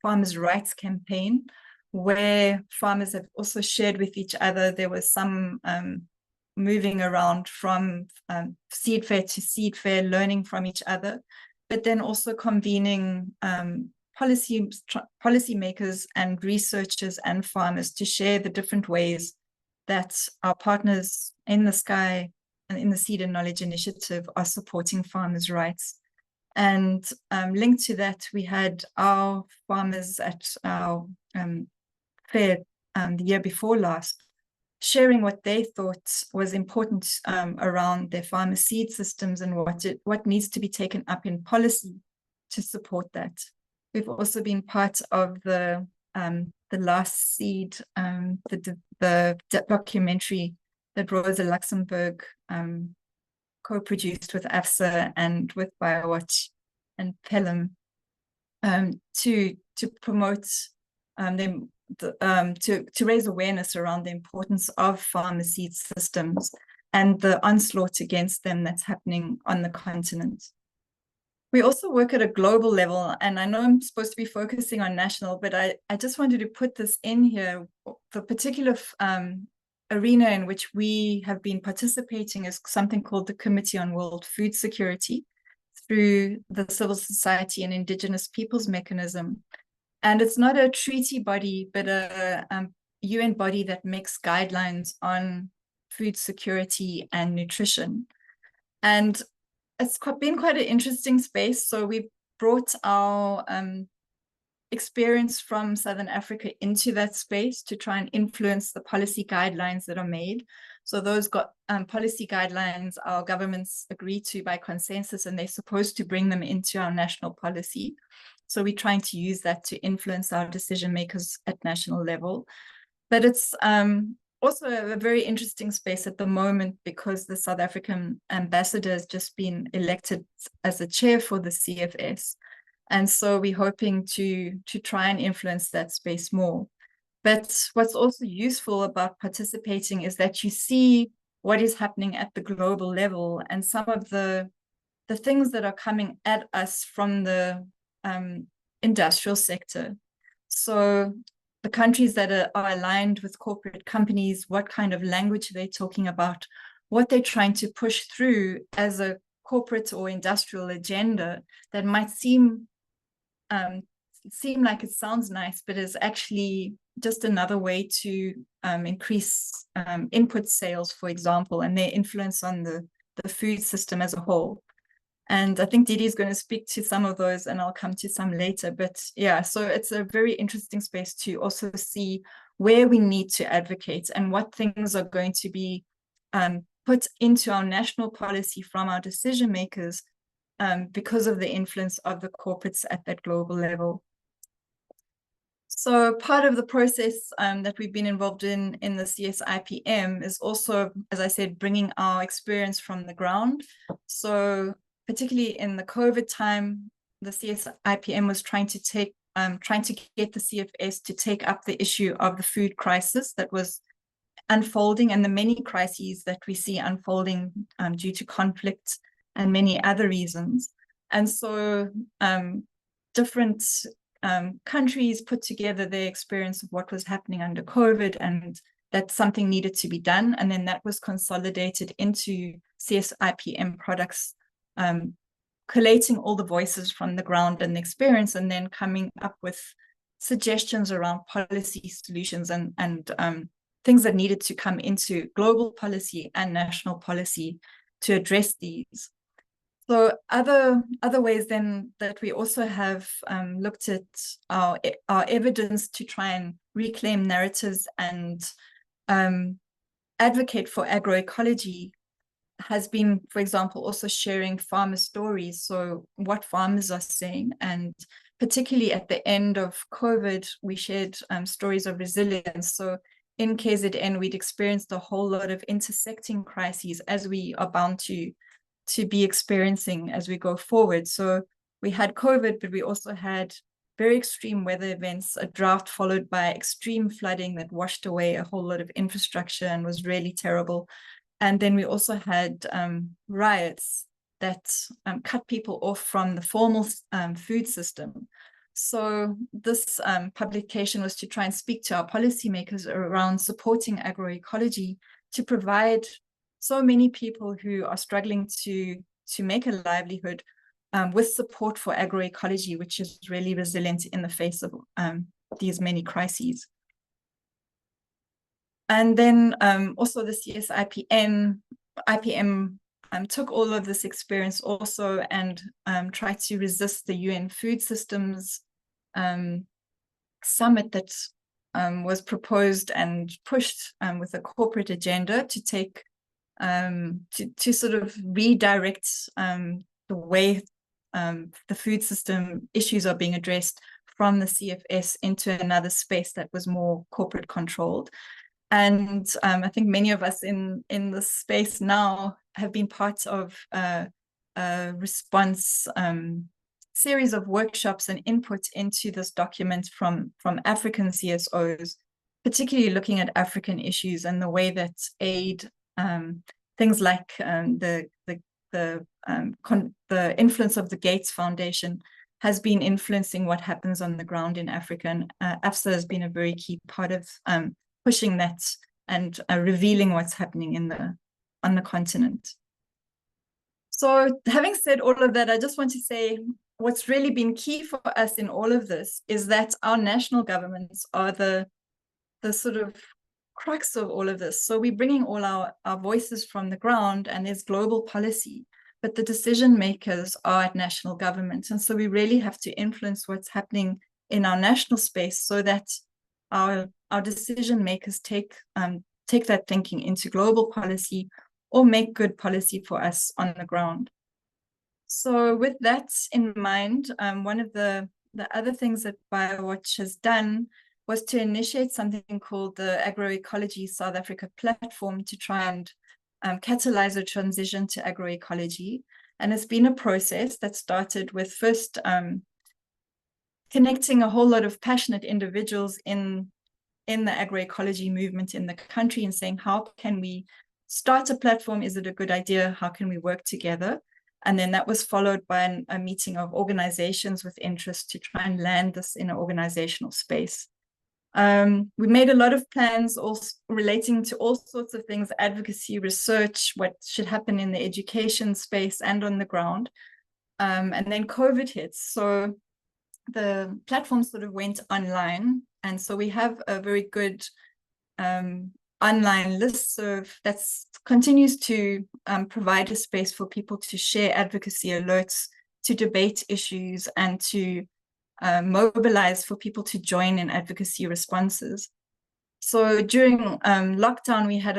farmers' rights campaign where farmers have also shared with each other. There was some moving around from seed fair to seed fair, learning from each other, but then also convening policymakers and researchers and farmers to share the different ways that our partners in the Sky and in the Seed and Knowledge Initiative are supporting farmers' rights. And linked to that, we had our farmers at our fair the year before last, sharing what they thought was important around their farmer seed systems and what needs to be taken up in policy to support that. We've also been part of the last seed, the documentary that Rosa Luxemburg co-produced with AFSA and with BioWatch and Pelham to promote them, to raise awareness around the importance of farmer seed systems and the onslaught against them that's happening on the continent. We also work at a global level, and I know I'm supposed to be focusing on national, but I just wanted to put this in here. The particular arena in which we have been participating is something called the Committee on World Food Security through the Civil Society and Indigenous Peoples Mechanism. And it's not a treaty body, but a UN body that makes guidelines on food security and nutrition. And it's been quite an interesting space. So we brought our experience from Southern Africa into that space to try and influence the policy guidelines that are made. So those policy guidelines our governments agree to by consensus, and they're supposed to bring them into our national policy. So we're trying to use that to influence our decision makers at national level. But it's also a very interesting space at the moment because the South African ambassador has just been elected as the chair for the CFS. And so we're hoping to try and influence that space more. But what's also useful about participating is that you see what is happening at the global level and some of the things that are coming at us from the industrial sector. So the countries that are aligned with corporate companies, what kind of language they're talking about, what they're trying to push through as a corporate or industrial agenda that might seem like it sounds nice, but is actually just another way to increase input sales, for example, and their influence on the food system as a whole. And I think Didi is going to speak to some of those, and I'll come to some later. But yeah, so it's a very interesting space to also see where we need to advocate and what things are going to be put into our national policy from our decision makers because of the influence of the corporates at that global level. So part of the process that we've been involved in the CSIPM is also, as I said, bringing our experience from the ground. So particularly in the COVID time, the CSIPM was trying to get the CFS to take up the issue of the food crisis that was unfolding and the many crises that we see unfolding due to conflict and many other reasons. And so different countries put together their experience of what was happening under COVID, and that something needed to be done. And then that was consolidated into CSIPM products, collating all the voices from the ground and the experience, and then coming up with suggestions around policy solutions and things that needed to come into global policy and national policy to address these. So other ways then that we also have looked at our evidence to try and reclaim narratives and advocate for agroecology has been, for example, also sharing farmer stories. So what farmers are saying, and particularly at the end of COVID, we shared stories of resilience. So in KZN, we'd experienced a whole lot of intersecting crises, as we are bound to be experiencing as we go forward. So we had COVID, but we also had very extreme weather events, a drought followed by extreme flooding that washed away a whole lot of infrastructure and was really terrible. And then we also had riots that cut people off from the formal food system. So this publication was to try and speak to our policymakers around supporting agroecology to provide so many people who are struggling to make a livelihood with support for agroecology, which is really resilient in the face of these many crises. And then also the CSIPM took all of this experience also and tried to resist the UN Food Systems Summit that was proposed and pushed with a corporate agenda to take to sort of redirect the way the food system issues are being addressed from the CFS into another space that was more corporate controlled. And I think many of us in this space now have been part of a response series of workshops and input into this document from African CSOs, particularly looking at African issues and the way that aid, things like the influence of the Gates Foundation has been influencing what happens on the ground in Africa. And AFSA has been a very key part of pushing that and revealing what's happening on the continent. So having said all of that, I just want to say what's really been key for us in all of this is that our national governments are the sort of crux of all of this. So we're bringing all our voices from the ground, and there's global policy, but the decision makers are at national government. And so we really have to influence what's happening in our national space so that our decision makers take that thinking into global policy or make good policy for us on the ground. So with that in mind, one of the other things that BioWatch has done was to initiate something called the Agroecology South Africa platform to try and catalyze a transition to agroecology. And it's been a process that started with first connecting a whole lot of passionate individuals in the agroecology movement in the country and saying, how can we start a platform? Is it a good idea? How can we work together? And then that was followed by a meeting of organizations with interest to try and land this in an organizational space. We made a lot of plans also relating to all sorts of things, advocacy, research, what should happen in the education space and on the ground. And then COVID hits. So the platform sort of went online. And so we have a very good online listserv that continues to provide a space for people to share advocacy alerts, to debate issues, and to mobilize for people to join in advocacy responses. So during lockdown, we had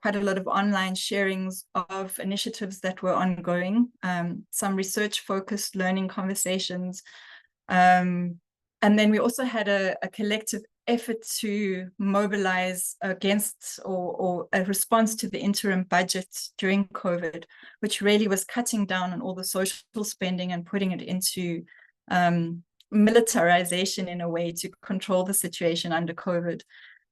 quite a lot of online sharings of initiatives that were ongoing, some research-focused learning conversations. And then we also had a collective effort to mobilize against or a response to the interim budget during COVID, which really was cutting down on all the social spending and putting it into militarization in a way to control the situation under COVID.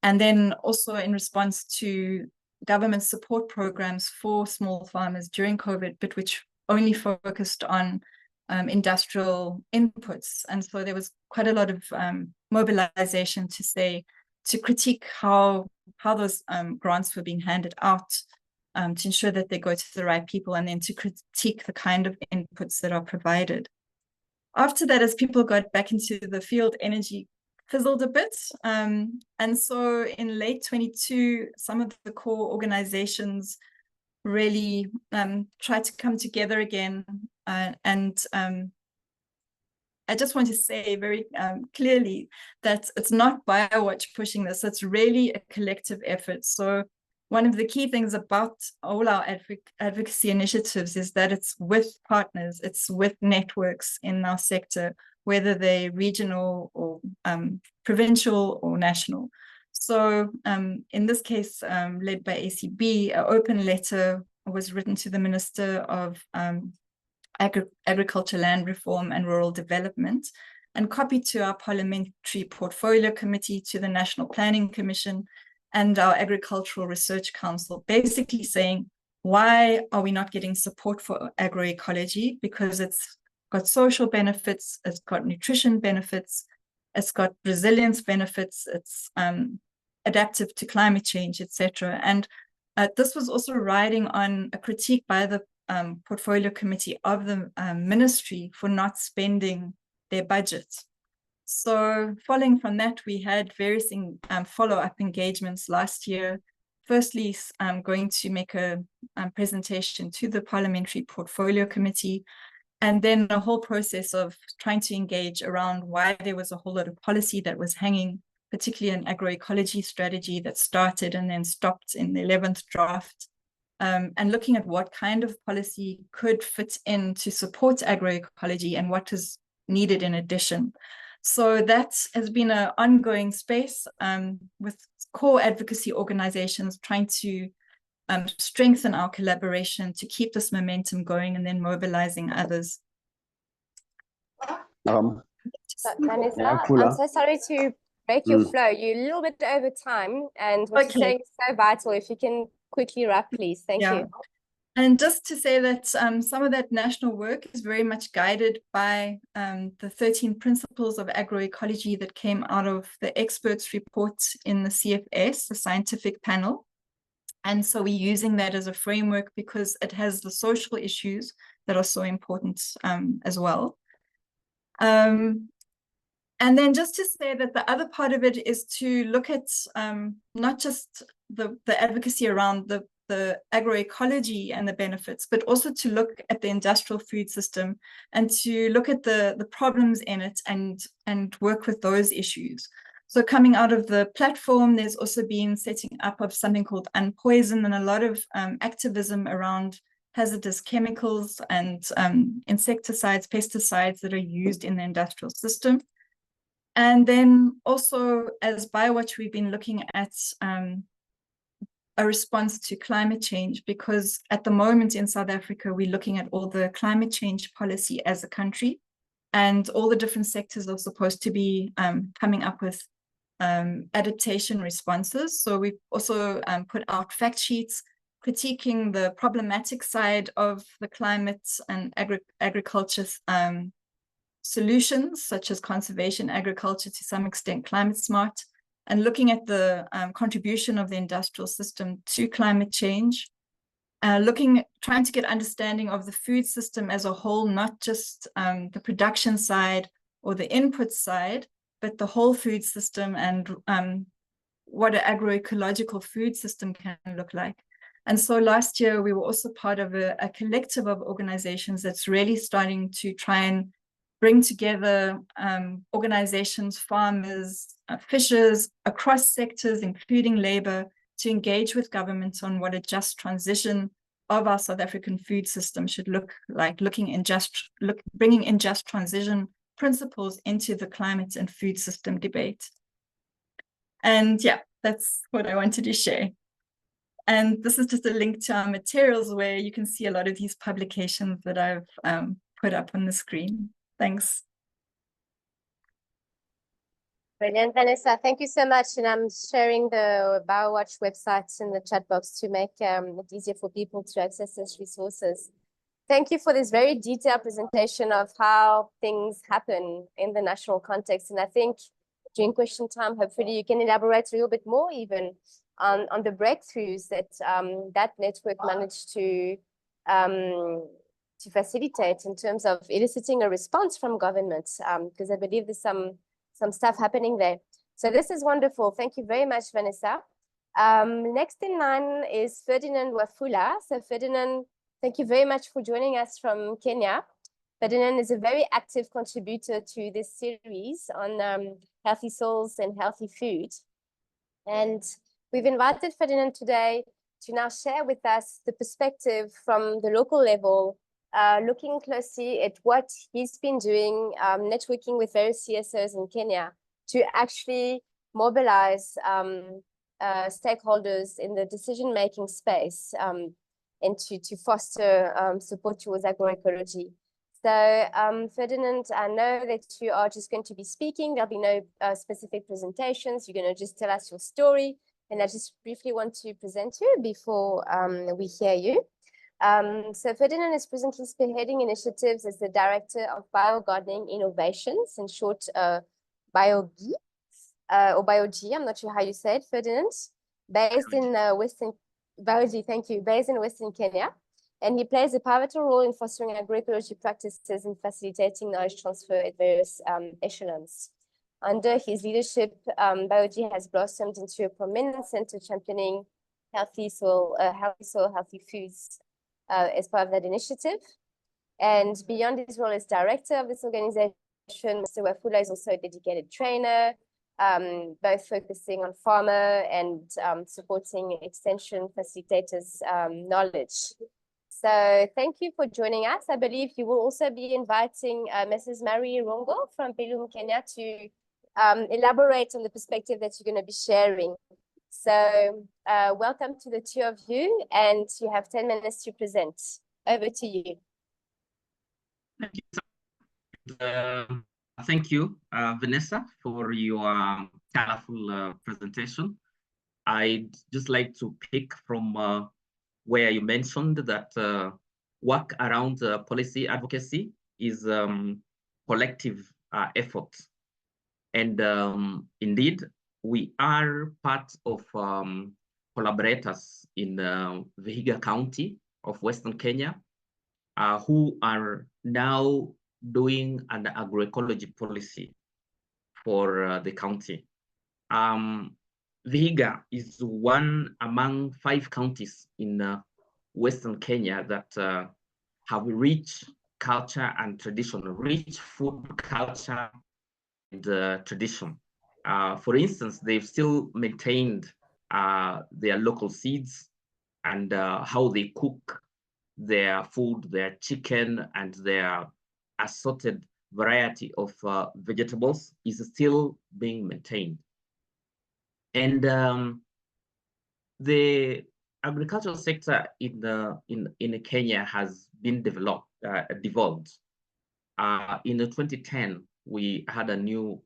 And then also in response to government support programs for small farmers during COVID, but which only focused on industrial inputs. And so there was quite a lot of mobilization to critique how those grants were being handed out, to ensure that they go to the right people, and then to critique the kind of inputs that are provided. After that, as people got back into the field, energy fizzled a bit. And so in late 22, some of the core organizations really tried to come together again. And I just want to say very clearly that it's not BioWatch pushing this, it's really a collective effort. So one of the key things about all our advocacy initiatives is that it's with partners, it's with networks in our sector, whether they're regional or provincial or national. So in this case, led by ACB, an open letter was written to the Minister of Agriculture, Land Reform and Rural Development, and copied to our Parliamentary Portfolio Committee, to the National Planning Commission, and our Agricultural Research Council, basically saying, why are we not getting support for agroecology? Because it's got social benefits, it's got nutrition benefits, it's got resilience benefits, it's adaptive to climate change, etc. And this was also riding on a critique by the Portfolio Committee of the ministry for not spending their budget. So following from that, we had various follow-up engagements last year. Firstly, I'm going to make a presentation to the Parliamentary Portfolio Committee, and then a whole process of trying to engage around why there was a whole lot of policy that was hanging, particularly an agroecology strategy that started and then stopped in the 11th draft, and looking at what kind of policy could fit in to support agroecology and what is needed in addition. So that has been an ongoing space with core advocacy organizations trying to strengthen our collaboration to keep this momentum going, and then mobilizing others. Vanessa, I'm so sorry to break your flow. You're a little bit over time, and what you're saying is so vital. If you can quickly wrap, please. Thank you. And just to say that some of that national work is very much guided by the 13 principles of agroecology that came out of the experts report in the CFS, the scientific panel. And so we're using that as a framework because it has the social issues that are so important as well. And then just to say that the other part of it is to look at not just the advocacy around the agroecology and the benefits, but also to look at the industrial food system and to look at the problems in it and work with those issues. So coming out of the platform, there's also been setting up of something called Unpoison, and a lot of activism around hazardous chemicals and insecticides, pesticides that are used in the industrial system. And then also as BioWatch, we've been looking at a response to climate change, because at the moment in South Africa, we're looking at all the climate change policy as a country, and all the different sectors are supposed to be coming up with adaptation responses. So we've also put out fact sheets critiquing the problematic side of the climate and agriculture solutions, such as conservation agriculture, to some extent climate smart, and looking at the contribution of the industrial system to climate change, trying to get understanding of the food system as a whole, not just the production side or the input side, but the whole food system and what an agroecological food system can look like. And so last year, we were also part of a collective of organizations that's really starting to try and bring together organizations, farmers, fishers across sectors, including labor, to engage with governments on what a just transition of our South African food system should look like, bringing in just transition principles into the climate and food system debate. And yeah, that's what I wanted to share. And this is just a link to our materials where you can see a lot of these publications that I've put up on the screen. Thanks. Brilliant, Vanessa. Thank you so much. And I'm sharing the BioWatch website in the chat box to make it easier for people to access these resources. Thank you for this very detailed presentation of how things happen in the national context. And I think during question time, hopefully you can elaborate a little bit more even on the breakthroughs that that network managed to facilitate in terms of eliciting a response from governments, because I believe there's some stuff happening there. So this is wonderful. Thank you very much, Vanessa. Next in line is Ferdinand Wafula. So Ferdinand, thank you very much for joining us from Kenya. Ferdinand is a very active contributor to this series on healthy soils and healthy food. And we've invited Ferdinand today to now share with us the perspective from the local level, looking closely at what he's been doing, networking with various CSOs in Kenya to actually mobilize stakeholders in the decision-making space and to foster support towards agroecology. So Ferdinand, I know that you are just going to be speaking. There'll be no specific presentations. You're going to just tell us your story. And I just briefly want to present you before we hear you. So Ferdinand is presently spearheading initiatives as the Director of Biogardening Innovations, in short, BioG, or BioG, I'm not sure how you say it, Ferdinand, based in BioG, thank you, based in Western Kenya. And he plays a pivotal role in fostering agroecology practices and facilitating knowledge transfer at various echelons. Under his leadership, BioG has blossomed into a prominent center championing healthy soil, healthy foods as part of that initiative. And beyond his role as director of this organization, Mr. Wafula is also a dedicated trainer, both focusing on farmer and supporting extension facilitators' knowledge. So thank you for joining us. I believe you will also be inviting Mrs. Mary Rongo from Belum, Kenya to elaborate on the perspective that you're going to be sharing. So welcome to the two of you, and you have 10 minutes to present. Over to you. Thank you. Thank you, Vanessa, for your colorful presentation. I'd just like to pick from where you mentioned that work around policy advocacy is collective effort. And indeed, we are part of collaborators in Vihiga County of Western Kenya who are now doing an agroecology policy for the county. Vihiga is one among 5 counties in Western Kenya that have rich culture and tradition, rich food culture and tradition. For instance, they've still maintained their local seeds and how they cook their food, their chicken, and their assorted variety of vegetables is still being maintained. And the agricultural sector in Kenya has been devolved. In 2010, we had a new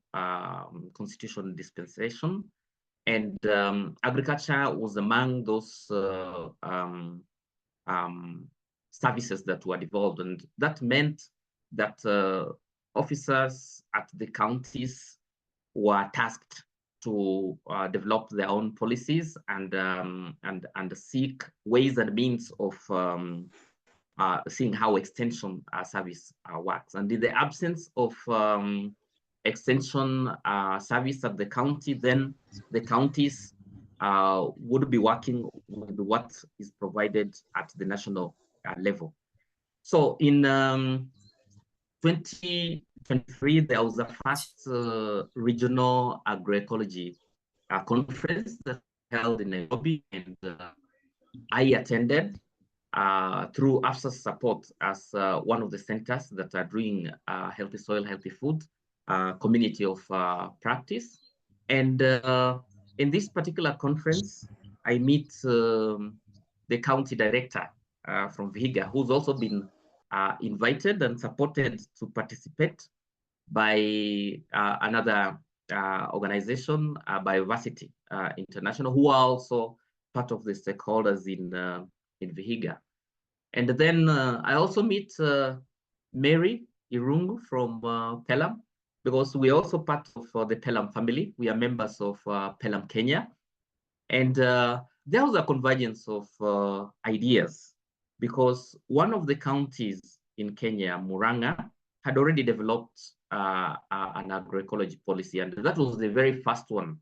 constitutional dispensation, and agriculture was among those services that were devolved, and that meant that officers at the counties were tasked to develop their own policies and seek ways and means of seeing how extension service works. And in the absence of extension service at the county, then the counties would be working with what is provided at the national level. So in 2023, there was a first regional agroecology conference that held in Nairobi, and I attended through AFSA's support as one of the centers that are doing healthy soil, healthy food, community of practice. And in this particular conference, I meet the county director from Vihiga, who's also been invited and supported to participate by another organization, Biodiversity International, who are also part of the stakeholders in Vihiga. And then I also meet Mary Irungu from Pelham, because we're also part of the Pelham family. We are members of Pelham Kenya. And there was a convergence of ideas, because one of the counties in Kenya, Murang'a, had already developed an agroecology policy, and that was the very first one.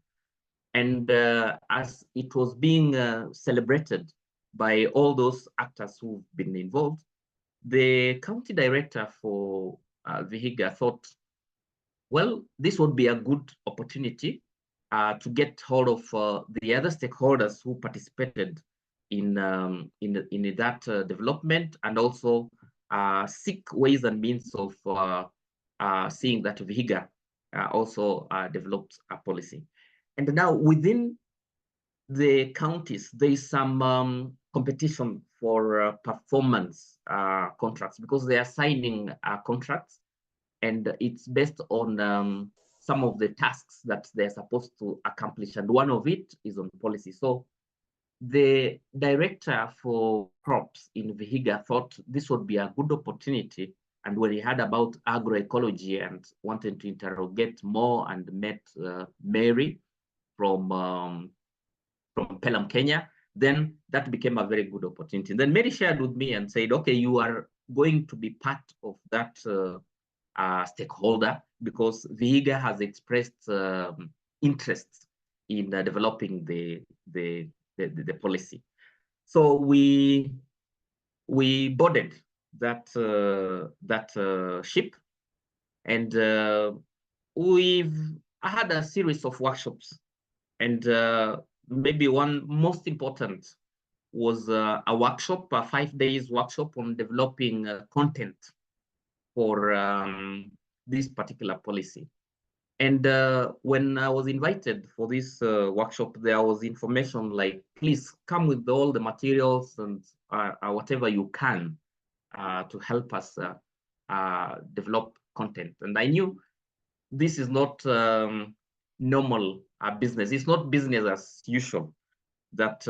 And as it was being celebrated by all those actors who've been involved, the county director for Vihiga thought, well, this would be a good opportunity to get hold of the other stakeholders who participated in that development, and also seek ways and means of seeing that Vihiga also developed a policy. And now within the counties, there is some competition for performance contracts, because they are signing contracts, and it's based on some of the tasks that they're supposed to accomplish, and one of it is on policy. So the director for crops in Vihiga thought this would be a good opportunity, and when he heard about agroecology and wanted to interrogate more, and met Mary from Pelham, Kenya, then that became a very good opportunity. And then Mary shared with me and said, okay, you are going to be part of that stakeholder, because Vihiga has expressed interest in developing the policy. So we boarded that ship, and we've had a series of workshops, and maybe one most important was a workshop, a 5 days workshop on developing content for this particular policy. And when I was invited for this workshop, there was information like, please come with all the materials and whatever you can to help us develop content. And I knew this is not normal business. It's not business as usual, that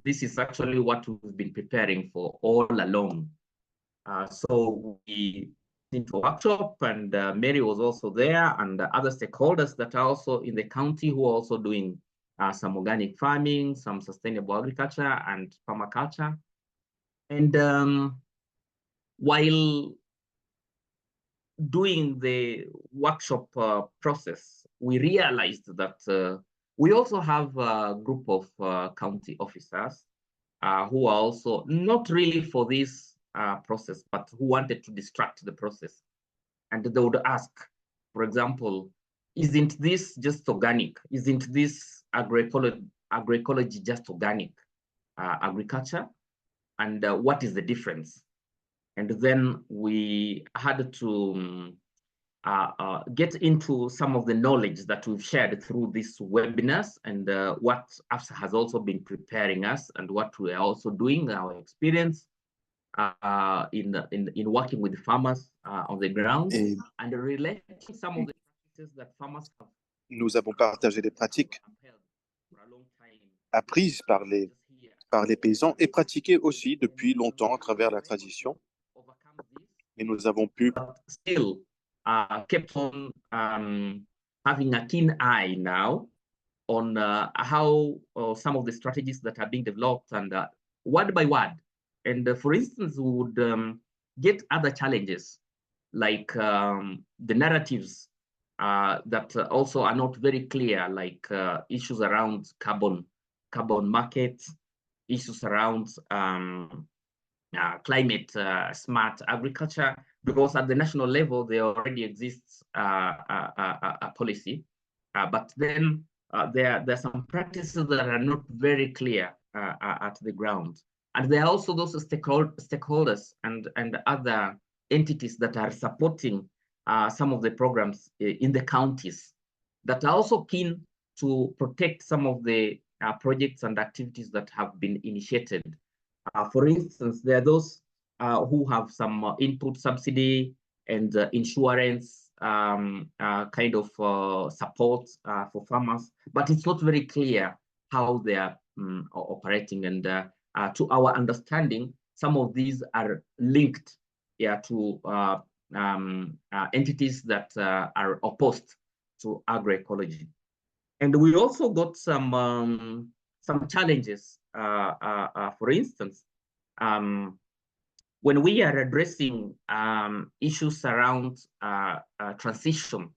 this is actually what we've been preparing for all along. So we into a workshop, and Mary was also there, and other stakeholders that are also in the county who are also doing some organic farming, some sustainable agriculture and permaculture. And while doing the workshop process, we realized that we also have a group of county officers who are also not really for this process, but who wanted to distract the process. And they would ask, for example, isn't this just organic? Isn't this agroecology just organic agriculture? And what is the difference? And then we had to get into some of the knowledge that we've shared through these webinars, and what AFSA has also been preparing us, and what we are also doing, our experience in working with farmers on the ground, and relating some of the practices that farmers have. Nous avons partagé des pratiques apprises par les paysans et pratiquées aussi depuis longtemps à travers la tradition. Et nous avons pu still kept on having a keen eye now on how some of the strategies that are being developed and word by word. And for instance, we would get other challenges like the narratives that also are not very clear, like issues around carbon market, issues around climate smart agriculture, because at the national level there already exists a policy, but then there are some practices that are not very clear at the ground, and there are also those stakeholders and other entities that are supporting some of the programs in the counties that are also keen to protect some of the projects and activities that have been initiated. For instance, there are those who have some input subsidy and insurance kind of support for farmers, but it's not very clear how they are operating. And to our understanding, some of these are linked to entities that are opposed to agroecology. And we also got some challenges. For instance, when we are addressing issues around transition,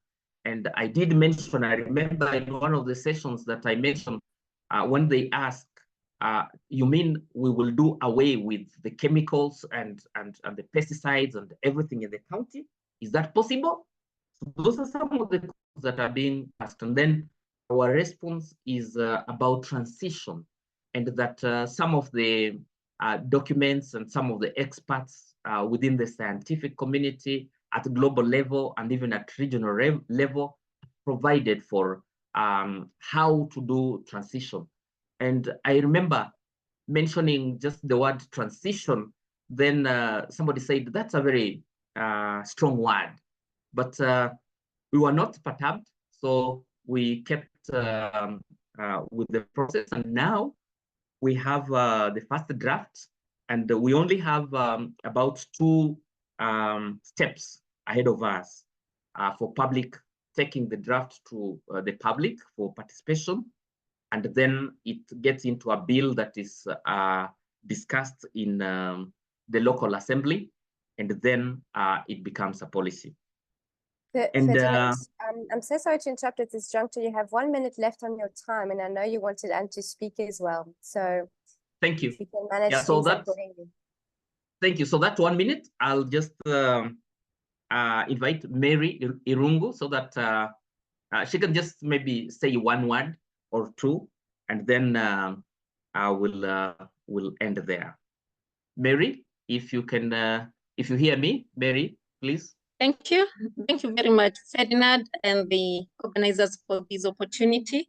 and I did mention, I remember in one of the sessions that I mentioned, when they ask, you mean we will do away with the chemicals and the pesticides and everything in the county? Is that possible? So those are some of the questions that are being asked. And then our response is about transition, and that some of the documents and some of the experts within the scientific community at global level and even at regional level provided for how to do transition. And I remember mentioning just the word transition, then somebody said, that's a very strong word. But we were not perturbed, so we kept with the process, and now we have the first draft, and we only have about 2 steps ahead of us for public, taking the draft to the public for participation, and then it gets into a bill that is discussed in the local assembly, and then it becomes a policy. I'm so sorry to interrupt at this juncture. You have 1 minute left on your time, and I know you wanted Anne to speak as well. So thank you. If you can manage so that, accordingly. Thank you. So that 1 minute, I'll just invite Mary Irungu so that she can just maybe say 1 word or 2, and then we'll end there. Mary, if you can, if you hear me, Mary, please. Thank you. Thank you very much, Ferdinand, and the organizers for this opportunity.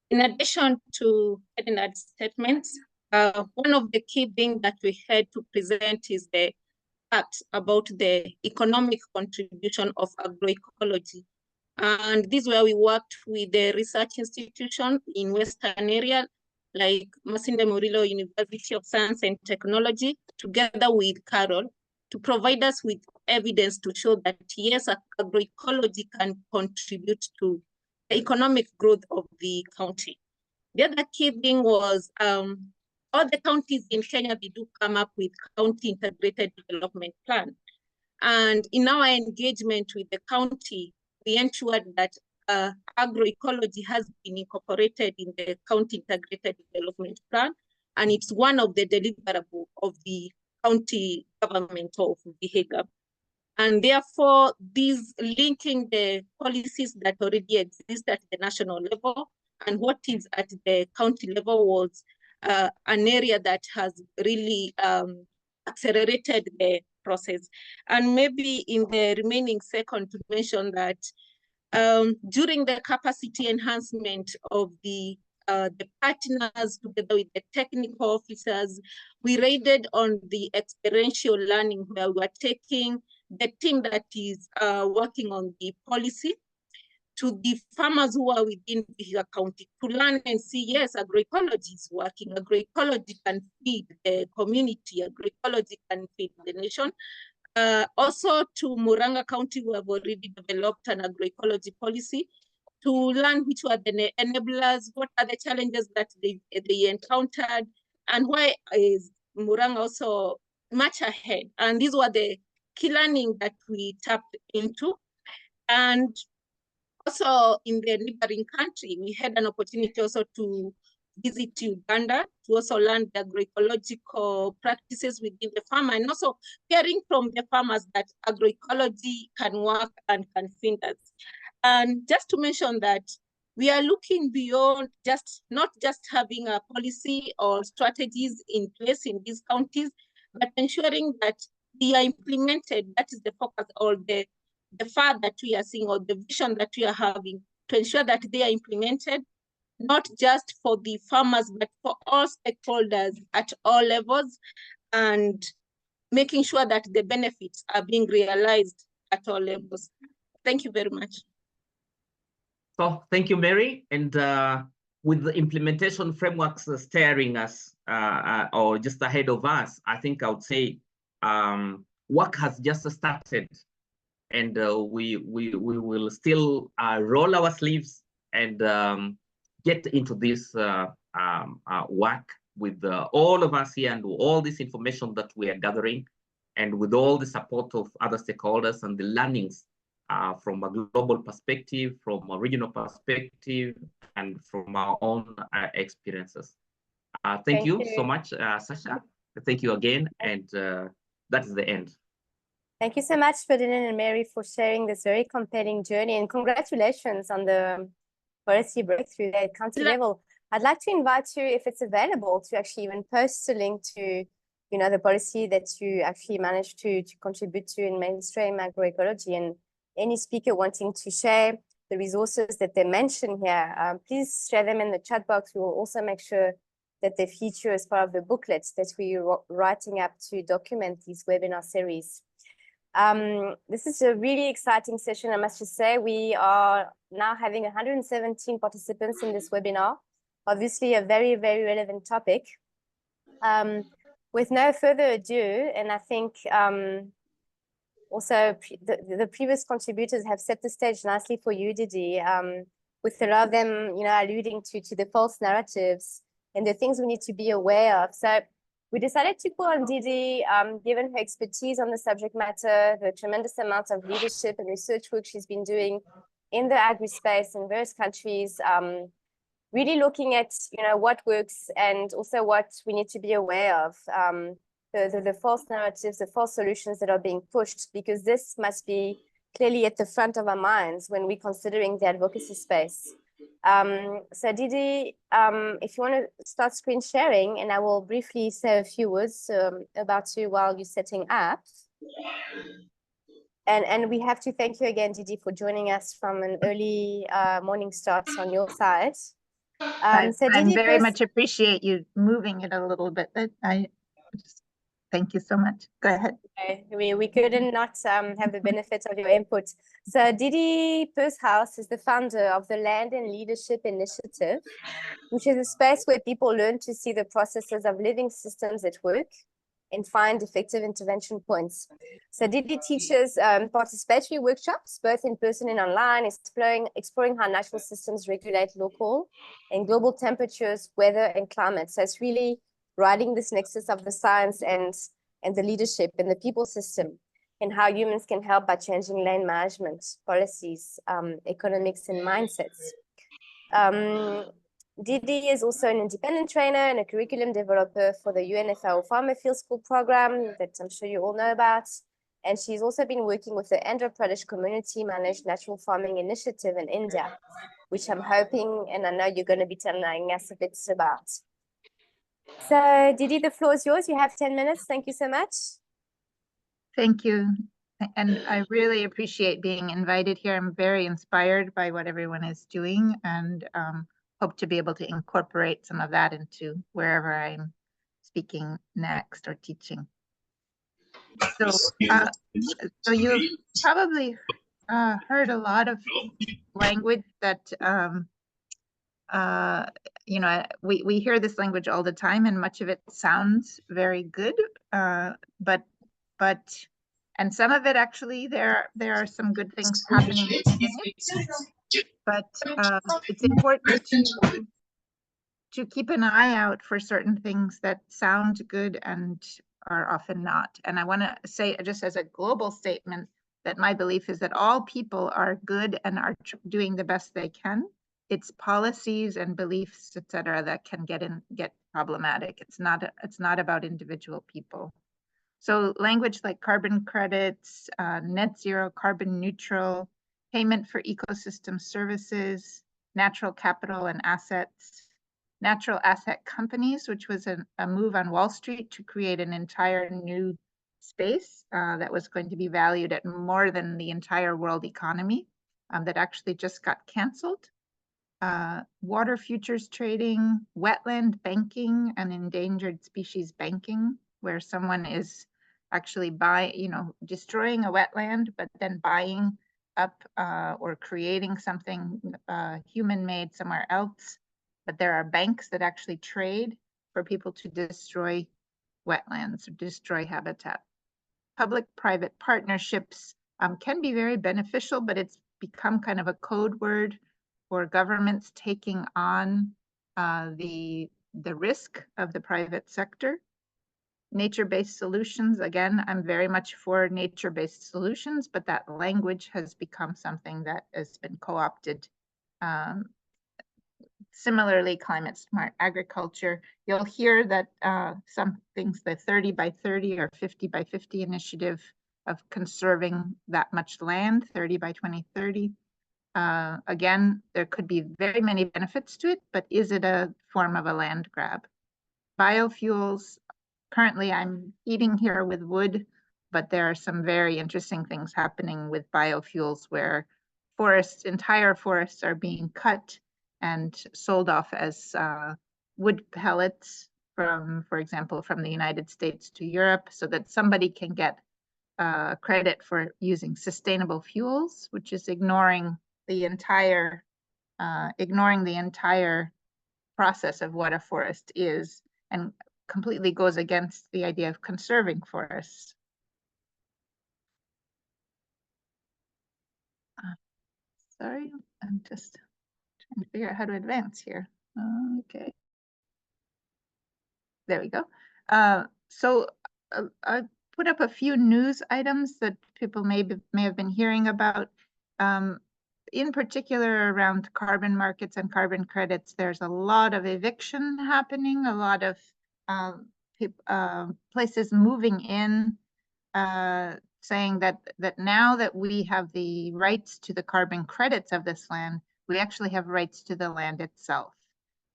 In addition to Ferdinand's statements, one of the key things that we had to present is the fact about the economic contribution of agroecology. And this is where we worked with the research institution in Western area, like Masinde Mulilo University of Science and Technology, together with Carol, to provide us with evidence to show that yes, agroecology can contribute to the economic growth of the county. The other key thing was all the counties in Kenya, they do come up with county integrated development plan. And in our engagement with the county, we ensured that agroecology has been incorporated in the county integrated development plan, and it's one of the deliverables of the county government of Vihiga. And therefore, these linking the policies that already exist at the national level and what is at the county level was an area that has really accelerated the process. And maybe in the remaining second to mention that during the capacity enhancement of the partners together with the technical officers, we raided on the experiential learning where we are taking the team that is working on the policy to the farmers who are within Vihiga County to learn and see, yes, agroecology is working. Agroecology can feed the community. Agroecology can feed the nation. Also to Muranga County, we have already developed an agroecology policy to learn which were the enablers, what are the challenges that they encountered, and why is Murang also much ahead. And these were the key learning that we tapped into. And also in the neighboring country, we had an opportunity also to visit Uganda to also learn the agroecological practices within the farmer, and also hearing from the farmers that agroecology can work and can feed us. And just to mention that we are looking beyond not just having a policy or strategies in place in these counties, but ensuring that they are implemented. That is the focus, or the far that we are seeing, or the vision that we are having, to ensure that they are implemented, not just for the farmers, but for all stakeholders at all levels, and making sure that the benefits are being realized at all levels. Thank you very much. So thank you, Mary. And with the implementation frameworks steering us or just ahead of us, I think I would say work has just started, and we will still roll our sleeves and get into this work with all of us here, and all this information that we are gathering, and with all the support of other stakeholders and the learnings from a global perspective, from a regional perspective, and from our own experiences. Thank you so much, Sasha. Thank you again, and that is the end. Thank you so much, Ferdinand and Mary, for sharing this very compelling journey, and congratulations on the policy breakthrough at county level. I'd like to invite you, if it's available, to actually even post a link to, the policy that you actually managed to contribute to in mainstream agroecology, and any speaker wanting to share the resources that they mention here, please share them in the chat box. We will also make sure that they feature as part of the booklets that we're writing up to document these webinar series. This is a really exciting session, I must just say. We are now having 117 participants in this webinar. Obviously a very, very relevant topic. With no further ado, and I think also the previous contributors have set the stage nicely for you, Didi, with a lot of them, alluding to the false narratives and the things we need to be aware of. So we decided to call on Didi, given her expertise on the subject matter, the tremendous amount of leadership and research work she's been doing in the agri-space in various countries, really looking at, what works and also what we need to be aware of, the false narratives, the false solutions that are being pushed, because this must be clearly at the front of our minds when we're considering the advocacy space. So Didi, if you want to start screen sharing, and I will briefly say a few words about you while you're setting up. And we have to thank you again, Didi, for joining us from an early morning start on your side. I very much appreciate you moving it a little bit. Thank you so much. Go ahead. Okay. We couldn't not have the benefit of your input. So Didi Pershouse is the founder of the Land and Leadership Initiative, which is a space where people learn to see the processes of living systems at work and find effective intervention points. So Didi teaches participatory workshops, both in person and online, exploring how natural systems regulate local and global temperatures, weather, and climate. So it's really riding this nexus of the science and the leadership and the people system, and how humans can help by changing land management policies, economics, and mindsets. Didi is also an independent trainer and a curriculum developer for the UNFAO Farmer Field School program that I'm sure you all know about. And she's also been working with the Andhra Pradesh Community Managed Natural Farming Initiative in India, which I'm hoping, and I know you're going to be telling us a bit about. So Didi, the floor is yours. You have 10 minutes. Thank you so much. Thank you. And I really appreciate being invited here. I'm very inspired by what everyone is doing, and hope to be able to incorporate some of that into wherever I'm speaking next or teaching. So, so you've probably heard a lot of language that we hear this language all the time, and much of it sounds very good, but and some of it actually there are some good things happening in it. but it's important to keep an eye out for certain things that sound good and are often not. And I want to say, just as a global statement, that my belief is that all people are good and are doing the best they can. It's policies and beliefs, et cetera, that can get problematic. It's not about individual people. So language like carbon credits, net zero, carbon neutral, payment for ecosystem services, natural capital and assets, natural asset companies, which was a move on Wall Street to create an entire new space that was going to be valued at more than the entire world economy, that actually just got canceled. Water futures trading, wetland banking, and endangered species banking, where someone is actually destroying a wetland, but then buying up or creating something human-made somewhere else. But there are banks that actually trade for people to destroy wetlands or destroy habitat. Public-private partnerships can be very beneficial, but it's become kind of a code word for governments taking on the risk of the private sector. Nature-based solutions, again, I'm very much for nature-based solutions, but that language has become something that has been co-opted. Similarly, climate smart agriculture, you'll hear that some things, the 30 by 30 or 50 by 50 initiative of conserving that much land, 30 by 2030. Again, there could be very many benefits to it, but is it a form of a land grab? Biofuels, currently I'm eating here with wood, but there are some very interesting things happening with biofuels where entire forests are being cut and sold off as wood pellets from, for example, from the United States to Europe, so that somebody can get credit for using sustainable fuels, which is ignoring the entire process of what a forest is, and completely goes against the idea of conserving forests. Sorry, I'm just trying to figure out how to advance here. Okay. There we go. So I put up a few news items that people may have been hearing about. In particular around carbon markets and carbon credits, there's a lot of eviction happening, a lot of places moving in, saying that now that we have the rights to the carbon credits of this land, we actually have rights to the land itself.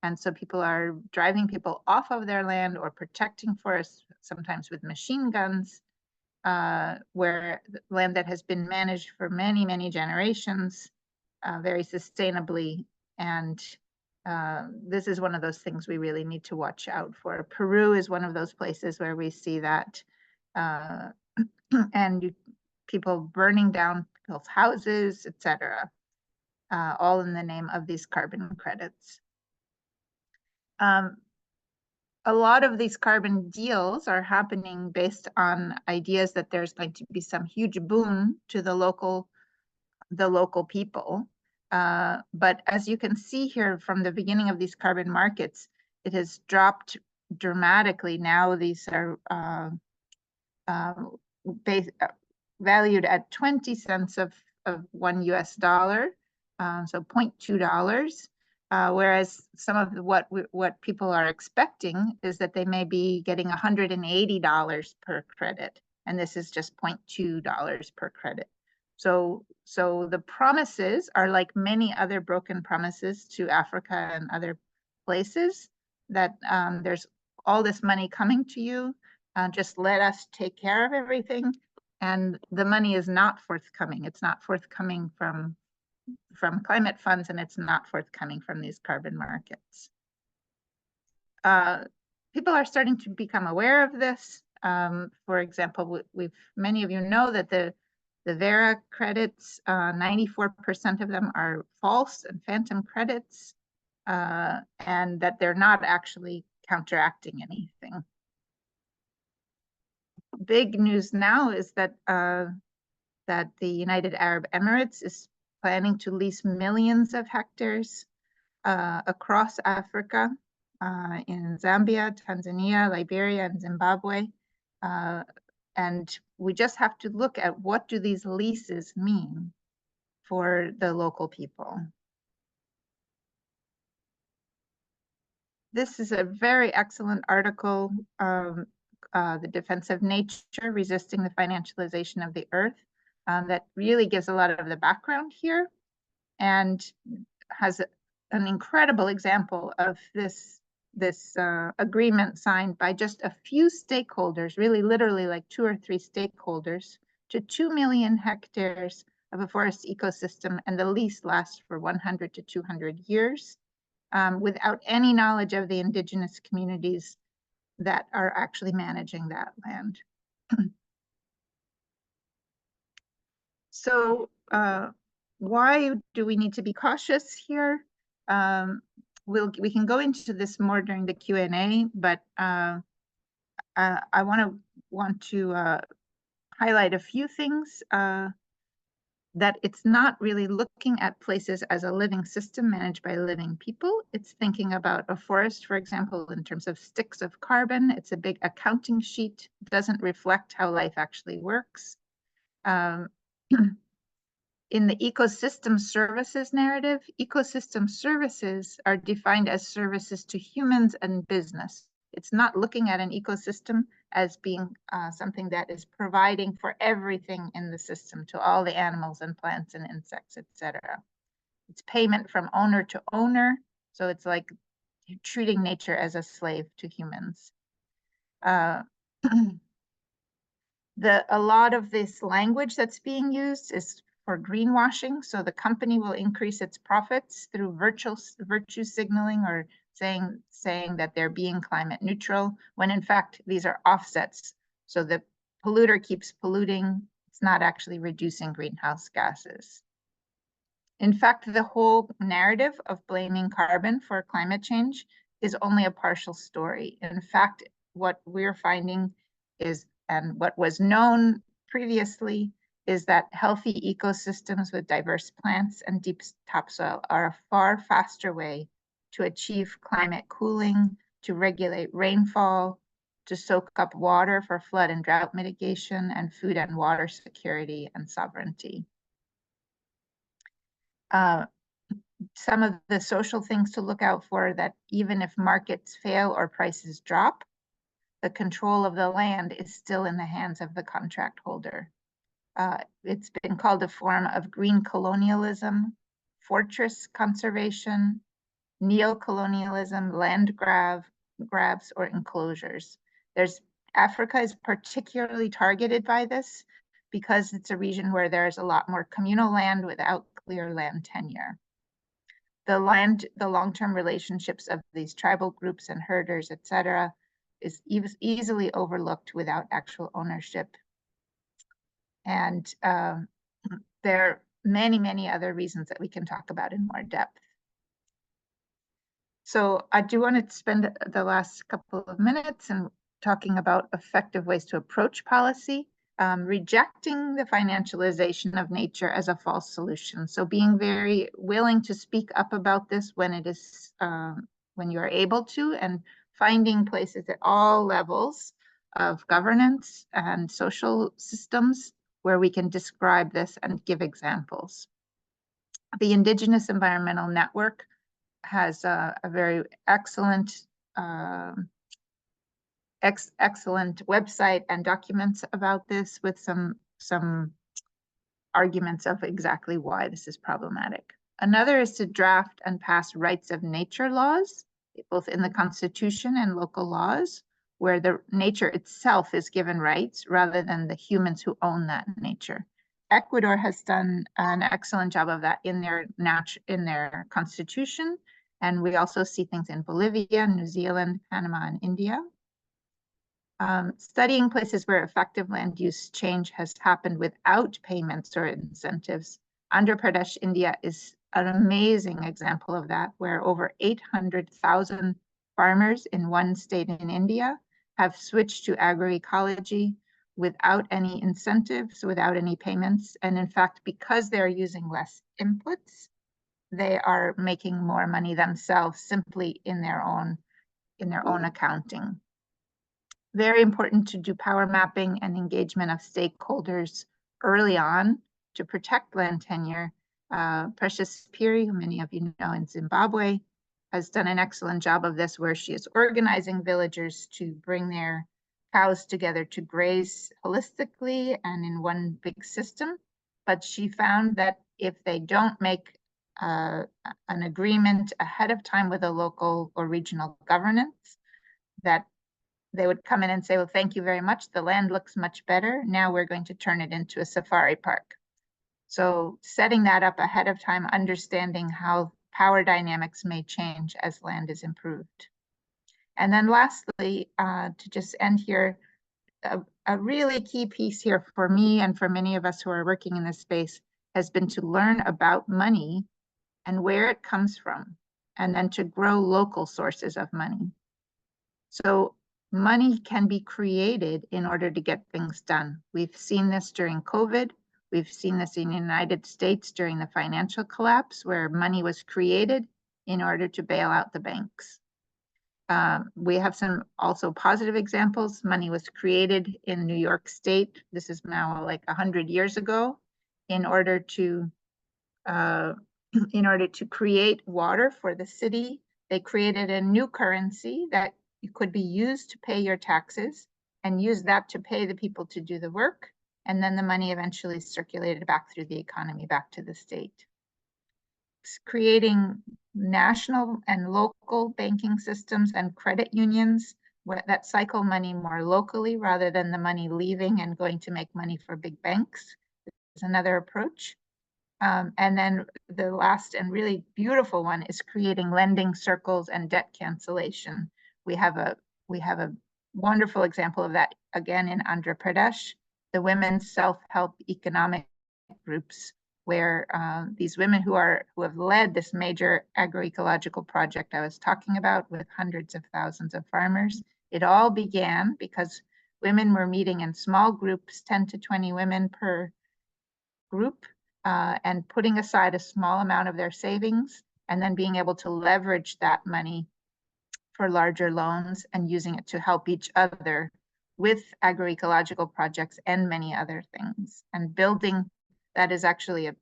And so people are driving people off of their land or protecting forests, sometimes with machine guns, where land that has been managed for many, many generations, very sustainably. And this is one of those things we really need to watch out for. Peru is one of those places where we see that. And people burning down people's houses, etc., all in the name of these carbon credits. A lot of these carbon deals are happening based on ideas that there's going to be some huge boon to the local people. But as you can see here from the beginning of these carbon markets, it has dropped dramatically. Now these are valued at 20 cents of $1 US, so $0.2. Whereas some of what people are expecting is that they may be getting $180 per credit, and this is just $0.2 per credit. So the promises are like many other broken promises to Africa and other places, that there's all this money coming to you, just let us take care of everything. And the money is not forthcoming. It's not forthcoming from climate funds, and it's not forthcoming from these carbon markets. People are starting to become aware of this. For example, many of you know that the Vera credits, 94% of them are false and phantom credits, and that they're not actually counteracting anything. Big news now is that the United Arab Emirates is planning to lease millions of hectares across Africa, in Zambia, Tanzania, Liberia, and Zimbabwe. And we just have to look at what do these leases mean for the local people. This is a very excellent article, The Defense of Nature, Resisting the Financialization of the Earth, that really gives a lot of the background here and has an incredible example of this agreement signed by just a few stakeholders, really literally like 2 or 3 stakeholders, to 2 million hectares of a forest ecosystem, and the lease lasts for 100 to 200 years, without any knowledge of the indigenous communities that are actually managing that land. So why do we need to be cautious here? We can go into this more during the Q&A, but I want to highlight a few things. That it's not really looking at places as a living system managed by living people. It's thinking about a forest, for example, in terms of sticks of carbon. It's a big accounting sheet. It doesn't reflect how life actually works. In the ecosystem services narrative, ecosystem services are defined as services to humans and business. It's not looking at an ecosystem as being something that is providing for everything in the system, to all the animals and plants and insects, etc. It's payment from owner to owner. So it's like treating nature as a slave to humans. A lot of this language that's being used is for greenwashing. So the company will increase its profits through virtue signaling, or saying that they're being climate neutral, when in fact these are offsets. So the polluter keeps polluting. It's not actually reducing greenhouse gases. In fact, the whole narrative of blaming carbon for climate change is only a partial story. In fact, what we're finding is, and what was known previously, is that healthy ecosystems with diverse plants and deep topsoil are a far faster way to achieve climate cooling, to regulate rainfall, to soak up water for flood and drought mitigation, and food and water security and sovereignty. Some of the social things to look out for, that even if markets fail or prices drop, the control of the land is still in the hands of the contract holder. It's been called a form of green colonialism, fortress conservation, neo-colonialism, land grabs, or enclosures. Africa is particularly targeted by this because it's a region where there's a lot more communal land without clear land tenure. The long-term relationships of these tribal groups and herders, etc., is easily overlooked without actual ownership. And there are many, many other reasons that we can talk about in more depth. So I do want to spend the last couple of minutes and talking about effective ways to approach policy, rejecting the financialization of nature as a false solution. So being very willing to speak up about this when it is, when you are able to, and finding places at all levels of governance and social systems where we can describe this and give examples. The Indigenous Environmental Network has a very excellent excellent website and documents about this, with some arguments of exactly why this is problematic. Another is to draft and pass rights of nature laws, both in the Constitution and local laws, where the nature itself is given rights rather than the humans who own that nature. Ecuador has done an excellent job of that in their constitution, and we also see things in Bolivia, New Zealand, Panama, and India. Studying places where effective land use change has happened without payments or incentives. Andhra Pradesh, India is an amazing example of that, where over 800,000 farmers in one state in India have switched to agroecology without any incentives, without any payments. And in fact, because they're using less inputs, they are making more money themselves simply in their own accounting. Very important to do power mapping and engagement of stakeholders early on to protect land tenure. Precious Piri, who many of you know in Zimbabwe, has done an excellent job of this, where she is organizing villagers to bring their cows together to graze holistically and in one big system. But she found that if they don't make an agreement ahead of time with a local or regional governance, that they would come in and say, well, thank you very much. The land looks much better. Now we're going to turn it into a safari park. So setting that up ahead of time, understanding how power dynamics may change as land is improved. And then lastly, to just end here, a really key piece here for me and for many of us who are working in this space has been to learn about money and where it comes from, and then to grow local sources of money. So money can be created in order to get things done. We've seen this during COVID. We've seen this in the United States during the financial collapse, where money was created in order to bail out the banks. We have some also positive examples. Money was created in New York State. This is now like 100 years ago, in order to create water for the city. They created a new currency that could be used to pay your taxes, and use that to pay the people to do the work. And then the money eventually circulated back through the economy, back to the state. It's creating national and local banking systems and credit unions that cycle money more locally, rather than the money leaving and going to make money for big banks. Is another approach. And then the last and really beautiful one is creating lending circles and debt cancellation. We have a wonderful example of that again in Andhra Pradesh, the women's self-help economic groups, where these women who have led this major agroecological project I was talking about, with hundreds of thousands of farmers. It all began because women were meeting in small groups, 10 to 20 women per group, and putting aside a small amount of their savings, and then being able to leverage that money for larger loans and using it to help each other with agroecological projects and many other things. And building that is actually a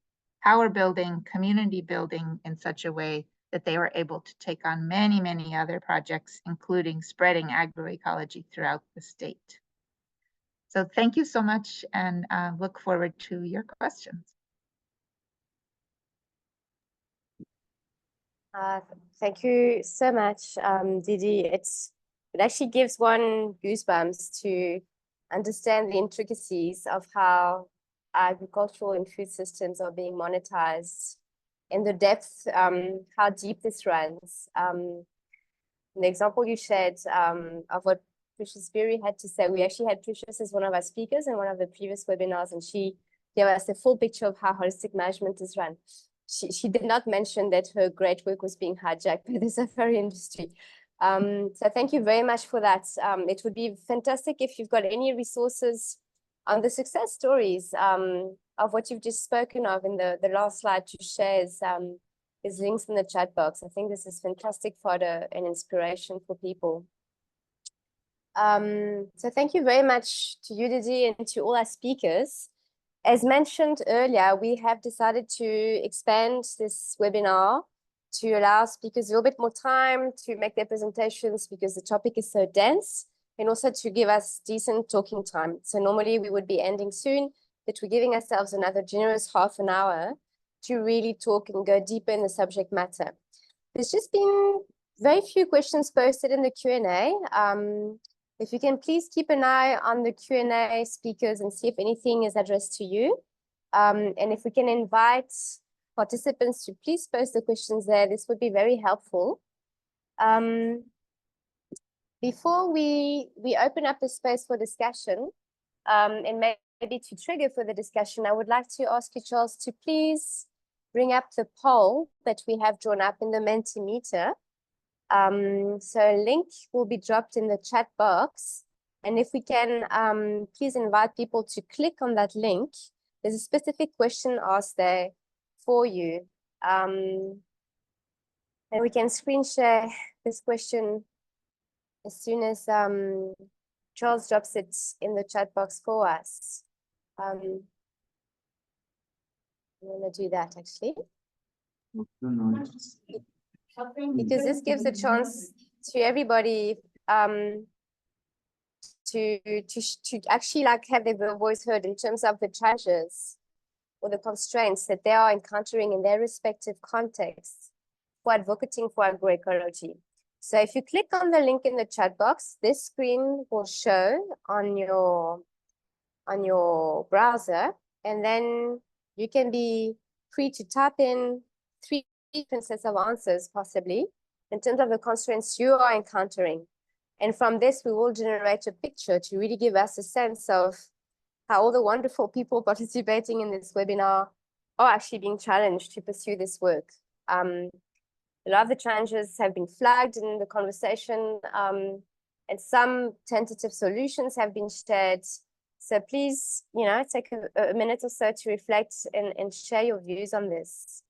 power building, community building in such a way that they were able to take on many, many other projects, including spreading agroecology throughout the state. So thank you so much, and look forward to your questions. Thank you so much, Didi. It actually gives one goosebumps to understand the intricacies of how agricultural and food systems are being monetized, in the depth, how deep this runs. The example you shared of what Precious Piri had to say, we actually had Precious as one of our speakers in one of the previous webinars, and she gave us a full picture of how holistic management is run. She did not mention that her great work was being hijacked by the safari industry. So thank you very much for that. It would be fantastic if you've got any resources on the success stories of what you've just spoken of in the last slide to share is links in the chat box. I think this is fantastic fodder and inspiration for people. So thank you very much to you, Didi, and to all our speakers. As mentioned earlier, we have decided to expand this webinar to allow speakers a little bit more time to make their presentations, because the topic is so dense, and also to give us decent talking time. So normally we would be ending soon, but we're giving ourselves another generous half an hour to really talk and go deeper in the subject matter. There's just been very few questions posted in the Q&A. If you can please keep an eye on the Q&A speakers and see if anything is addressed to you. And if we can invite participants to please post the questions there, this would be very helpful. Before we open up the space for discussion, and maybe to trigger for the discussion, I would like to ask you, Charles, to please bring up the poll that we have drawn up in the Mentimeter. So a link will be dropped in the chat box. And if we can please invite people to click on that link. There's a specific question asked there for you. And we can screen share this question as soon as Charles drops it in the chat box for us. I'm going to do that actually. Because this gives a chance to everybody to actually like have their voice heard in terms of the challenges or the constraints that they are encountering in their respective contexts for advocating for agroecology. So if you click on the link in the chat box, this screen will show on your browser, and then you can be free to type in 3 different sets of answers possibly in terms of the constraints you are encountering. And from this, we will generate a picture to really give us a sense of how all the wonderful people participating in this webinar are actually being challenged to pursue this work. A lot of the challenges have been flagged in the conversation, and some tentative solutions have been shared. So please, take a minute or so to reflect and share your views on this.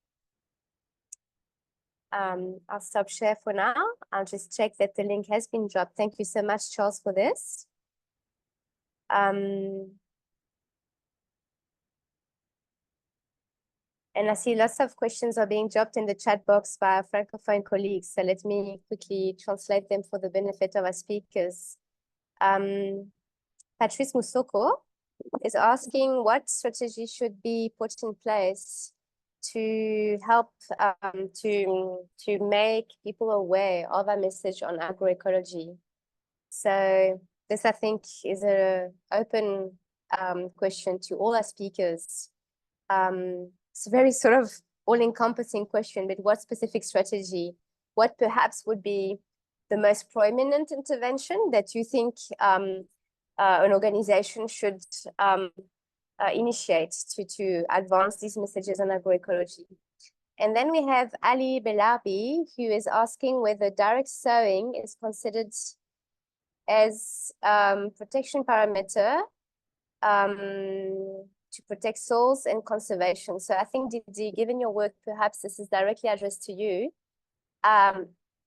I'll stop share for now. I'll just check that the link has been dropped. Thank you so much, Charles, for this. And I see lots of questions are being dropped in the chat box by our Francophone colleagues. So let me quickly translate them for the benefit of our speakers. Patrice Musoko is asking what strategy should be put in place to help to make people aware of our message on agroecology. So this, I think, is an open question to all our speakers. It's a very sort of all-encompassing question, but what specific strategy, what perhaps would be the most prominent intervention that you think an organization should initiate to advance these messages on agroecology? And then we have Ali Belabi, who is asking whether direct sowing is considered as protection parameter to protect soils and conservation. So I think, Didi, given your work, perhaps this is directly addressed to you.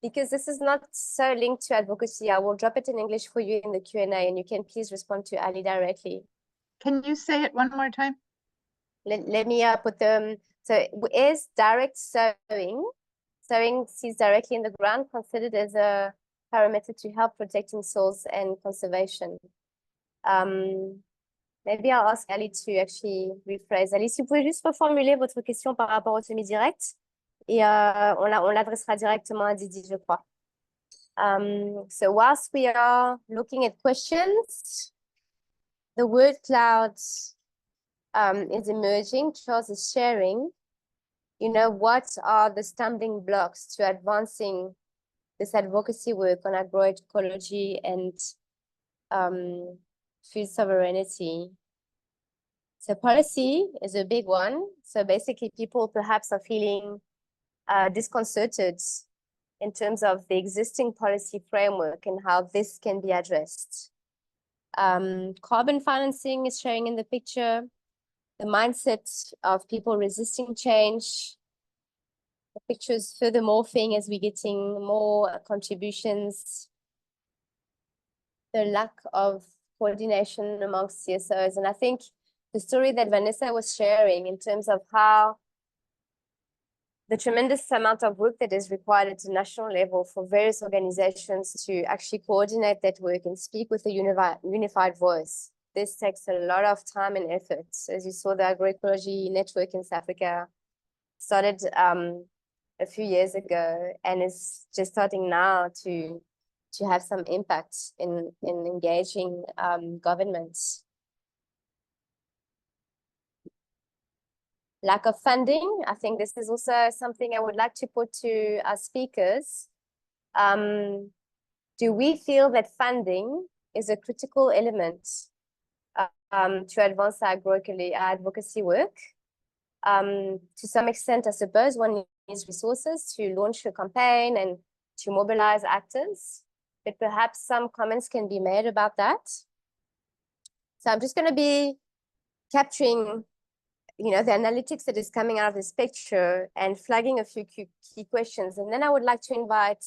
Because this is not so linked to advocacy, I will drop it in English for you in the Q&A, and you can please respond to Ali directly. Can you say it one more time? Let me put them. So is direct sowing seeds directly in the ground considered as a parameter to help protecting soils and conservation? Maybe I'll ask Ali to actually rephrase. Ali, si vous pouvez juste reformuler votre question par rapport au semi-direct, et on l'adressera directement à Didi, je crois. So whilst we are looking at questions, the word cloud is emerging. Charles is sharing, what are the stumbling blocks to advancing this advocacy work on agroecology and food sovereignty. So policy is a big one. So basically people perhaps are feeling disconcerted in terms of the existing policy framework and how this can be addressed. Carbon financing is showing in the picture. The mindset of people resisting change. The picture's further morphing as we're getting more contributions. The lack of coordination amongst CSOs. And I think the story that Vanessa was sharing in terms of how the tremendous amount of work that is required at the national level for various organizations to actually coordinate that work and speak with a unified voice. This takes a lot of time and effort. As you saw, the agroecology network in South Africa started a few years ago and is just starting now to have some impact in engaging governments. Lack of funding. I think this is also something I would like to put to our speakers. Do we feel that funding is a critical element to advance our advocacy work? To some extent, I suppose one needs resources to launch a campaign and to mobilize actors. but perhaps some comments can be made about that. So I'm just going to be capturing, the analytics that is coming out of this picture and flagging a few key questions. And then I would like to invite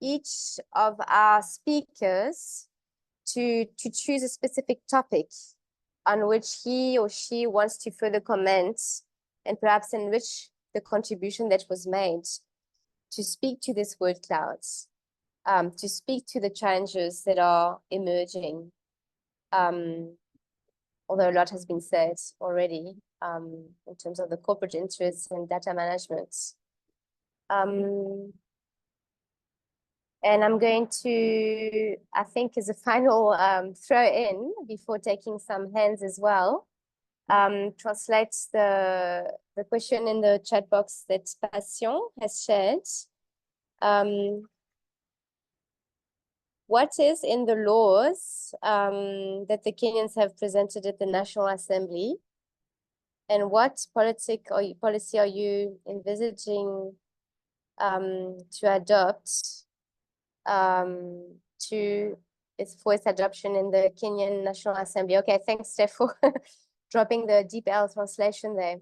each of our speakers to choose a specific topic on which he or she wants to further comment and perhaps enrich the contribution that was made, to speak to this word clouds, to speak to the challenges that are emerging. Although a lot has been said already in terms of the corporate interests and data management. And I'm going to, I think, as a final throw in, before taking some hands as well, translate the question in the chat box that Passion has shared. What is in the laws that the Kenyans have presented at the National Assembly? And what policy are you envisaging to adopt for its adoption in the Kenyan National Assembly? Okay, thanks, Steph, for dropping the DeepL translation there.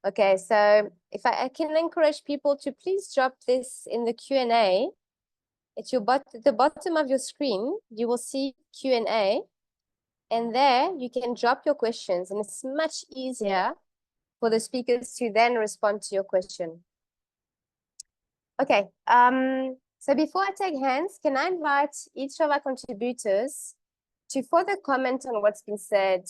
Okay, so if I can encourage people to please drop this in the Q&A. At the bottom of your screen, you will see Q&A, and there you can drop your questions, and it's much easier for the speakers to then respond to your question. Okay, so before I take hands, can I invite each of our contributors to further comment on what's been said?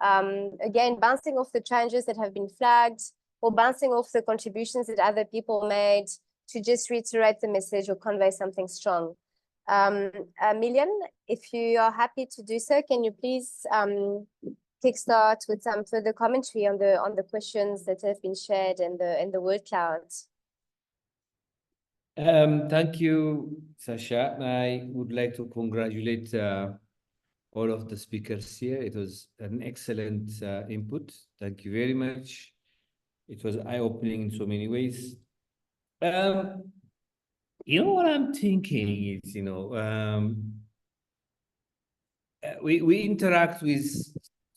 Again, bouncing off the challenges that have been flagged, or bouncing off the contributions that other people made, to just reiterate the message or convey something strong. Million, if you are happy to do so, can you please kickstart with some further commentary on the questions that have been shared in the word clouds? Thank you, Sasha. I would like to congratulate all of the speakers here. It was an excellent input. Thank you very much. It was eye-opening in so many ways. What I'm thinking is, we interact with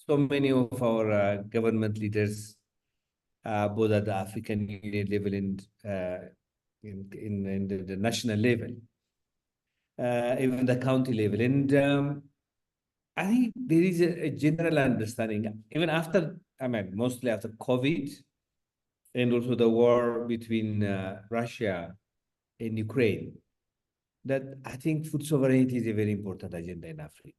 so many of our government leaders, both at the African Union level and in the national level, even the county level. And I think there is a general understanding, even after, mostly after COVID, and also the war between Russia and Ukraine, that I think food sovereignty is a very important agenda in Africa.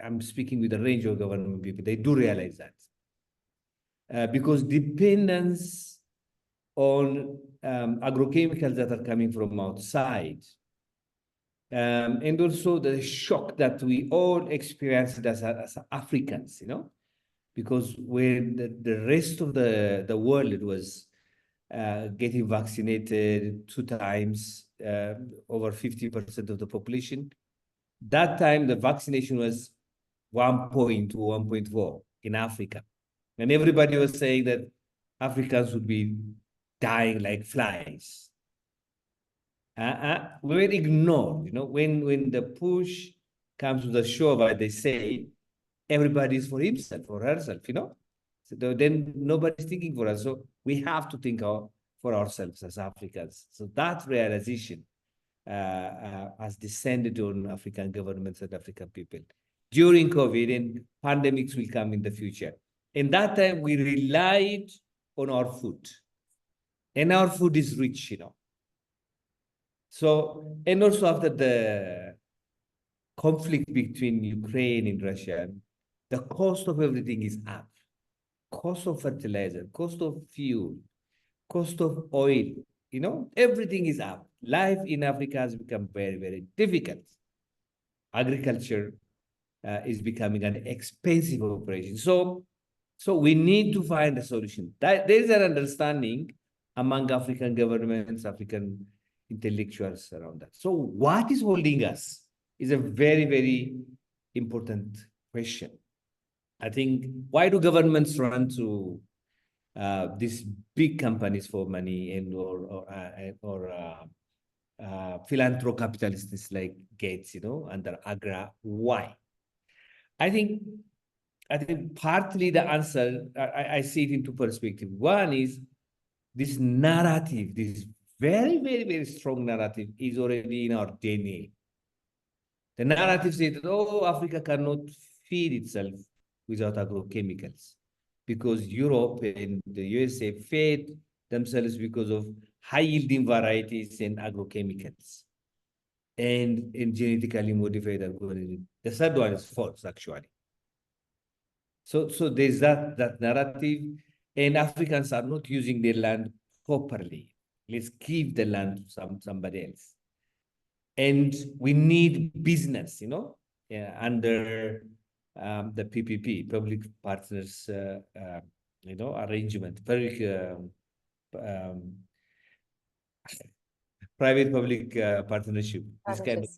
I'm speaking with a range of government people. They do realize that. Because dependence on agrochemicals that are coming from outside, and also the shock that we all experienced as Africans, because when the rest of the world was getting vaccinated 2 times, over 50% of the population. That time, the vaccination was 1.2, 1.4 in Africa. And everybody was saying that Africans would be dying like flies. We were ignored, when the push comes to the shove, as they say, everybody's for himself or herself, So then nobody's thinking for us. So we have to think for ourselves as Africans. So that realization has descended on African governments and African people during COVID, and pandemics will come in the future. In that time, we relied on our food, and our food is rich, So, and also after the conflict between Ukraine and Russia, the cost of everything is up. Cost of fertilizer, cost of fuel, cost of oil, everything is up. Life in Africa has become very, very difficult. Agriculture is becoming an expensive operation. So we need to find a solution. There is an understanding among African governments, African intellectuals around that. So what is holding us is a very, very important question. I think, why do governments run to these big companies for money and or philanthrocapitalists like Gates, under Agra. Why? I think partly the answer, I see it in two perspectives. One is this narrative, this very, very, very strong narrative is already in our DNA. The narrative says that, oh, Africa cannot feed itself without agrochemicals because Europe and the USA fed themselves because of high-yielding varieties and agrochemicals and genetically modified organisms. The third one is false, actually. So there's that narrative, and Africans are not using their land properly. Let's give the land to somebody else. And we need business, under the PPP, public partners, arrangement, private-public partnership. This kind of.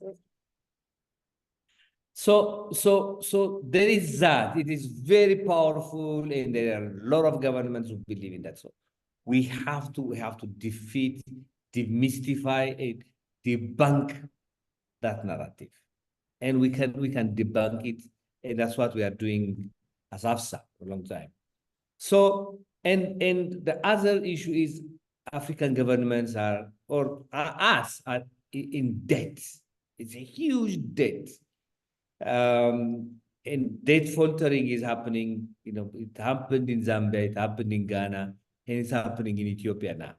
So there is that. It is very powerful, and there are a lot of governments who believe in that. So we have to defeat, demystify, and debunk that narrative, and we can debunk it, and that's what we are doing as AFSA for a long time. So and the other issue is African governments are in debt. It's a huge debt. And debt faltering is happening. It happened in Zambia, it happened in Ghana, and it's happening in Ethiopia now.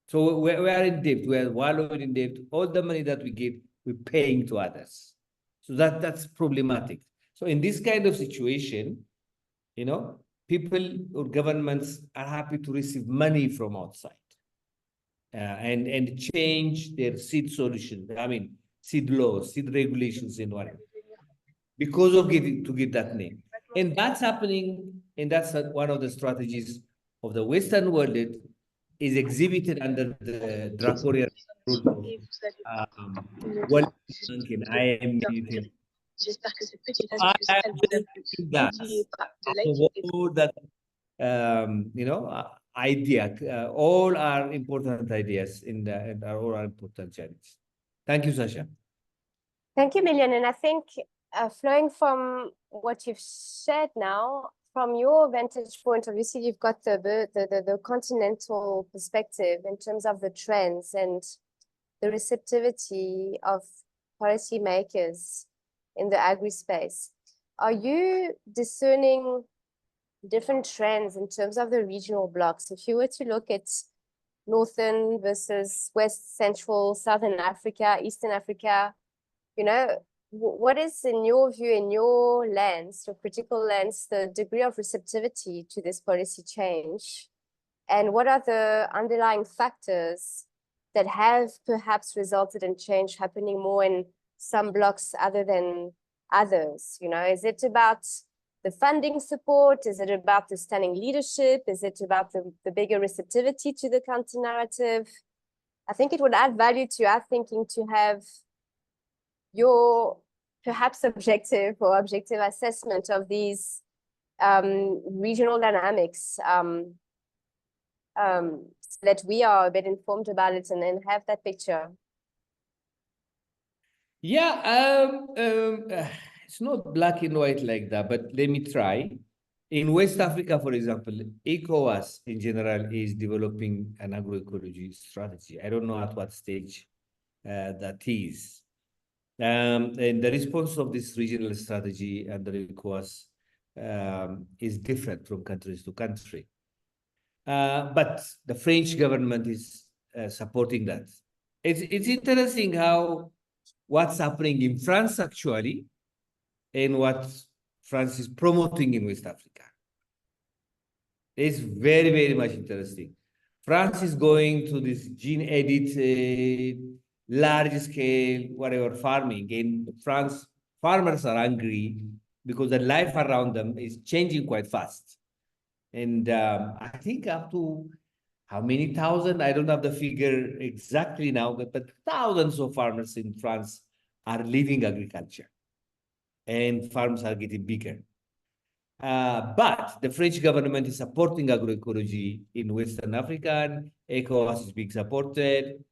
So we are in debt. We are wallowed in debt. All the money that we give, we're paying to others. So that's problematic. So in this kind of situation, people or governments are happy to receive money from outside and change their seed solution. Seed laws, seed regulations, and whatever, because of to get that name. And that's happening, and that's one of the strategies of the Western world that is exhibited under the draconian rule of World Bank and IMF. I am just that all that idea. All are important ideas and all are important challenges. Thank you, Sasha. Thank you, Milian. And I think flowing from what you've shared now, from your vantage point, obviously you've got the continental perspective in terms of the trends and the receptivity of policymakers in the agri-space. Are you discerning different trends in terms of the regional blocks? If you were to look at Northern versus West, Central, Southern Africa, Eastern Africa, what is, in your view, in your lens, your critical lens, the degree of receptivity to this policy change? And what are the underlying factors that have perhaps resulted in change happening more in some blocks other than others? Is it about the funding support? Is it about the standing leadership? Is it about the bigger receptivity to the counter narrative? I think it would add value to our thinking to have your perhaps objective assessment of these regional dynamics, so that we are a bit informed about it and then have that picture. Yeah, it's not black and white like that, but let me try. In West Africa, for example, ECOWAS in general is developing an agroecology strategy. I don't know at what stage that is. And the response of this regional strategy under ECOWAS is different from countries to country. But the French government is supporting that. It's interesting how what's happening in France actually and what France is promoting in West Africa. It's very, very much interesting. France is going to this gene-edited, large-scale, whatever, farming. In France, farmers are angry because the life around them is changing quite fast. And I think up to how many thousand, I don't have the figure exactly now, but thousands of farmers in France are leaving agriculture. And farms are getting bigger. But the French government is supporting agroecology in Western Africa. ECOWAS is being supported.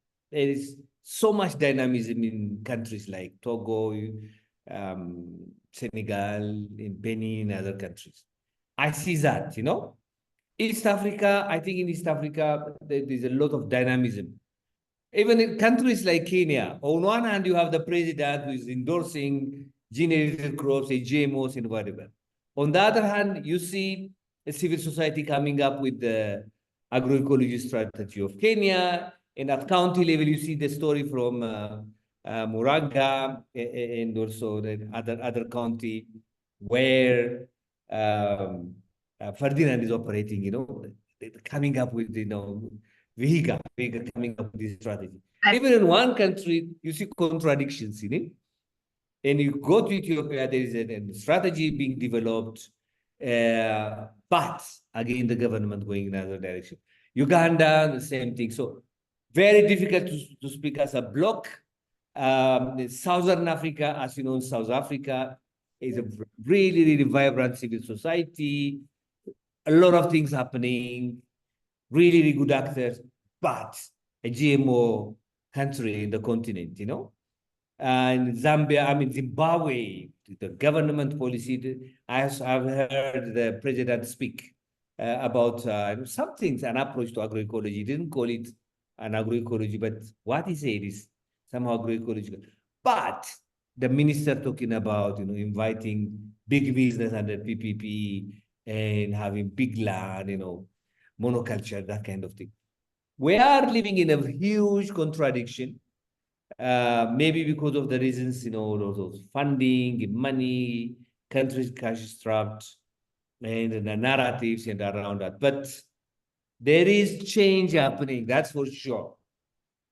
so much dynamism in countries like Togo, Senegal, in Benin, other countries. I see that, East Africa, I think in East Africa, there's a lot of dynamism. Even in countries like Kenya, on one hand, you have the president who is endorsing gene-edited crops, GMOs, and whatever. On the other hand, you see a civil society coming up with the agroecology strategy of Kenya. And at county level, you see the story from Muranga and also the other county where Ferdinand is operating, coming up with, Vihiga coming up with this strategy. Even in one country, you see contradictions in it. And you go to Ethiopia, there is a strategy being developed, but again, the government going in another direction. Uganda, the same thing. So very difficult to speak as a bloc. Southern Africa, as you know, South Africa is a really, really vibrant civil society. A lot of things happening, really, really good actors, but a GMO country in the continent, And Zimbabwe, the government policy, I've heard the president speak about some things, an approach to agroecology. He didn't call it an agroecology, but what he said is somehow agroecological. But the minister talking about, inviting big business under PPP and having big land, monoculture, that kind of thing. We are living in a huge contradiction. Maybe because of the reasons, those funding, money, countries cash strapped, and the narratives and around that. But there is change happening, that's for sure.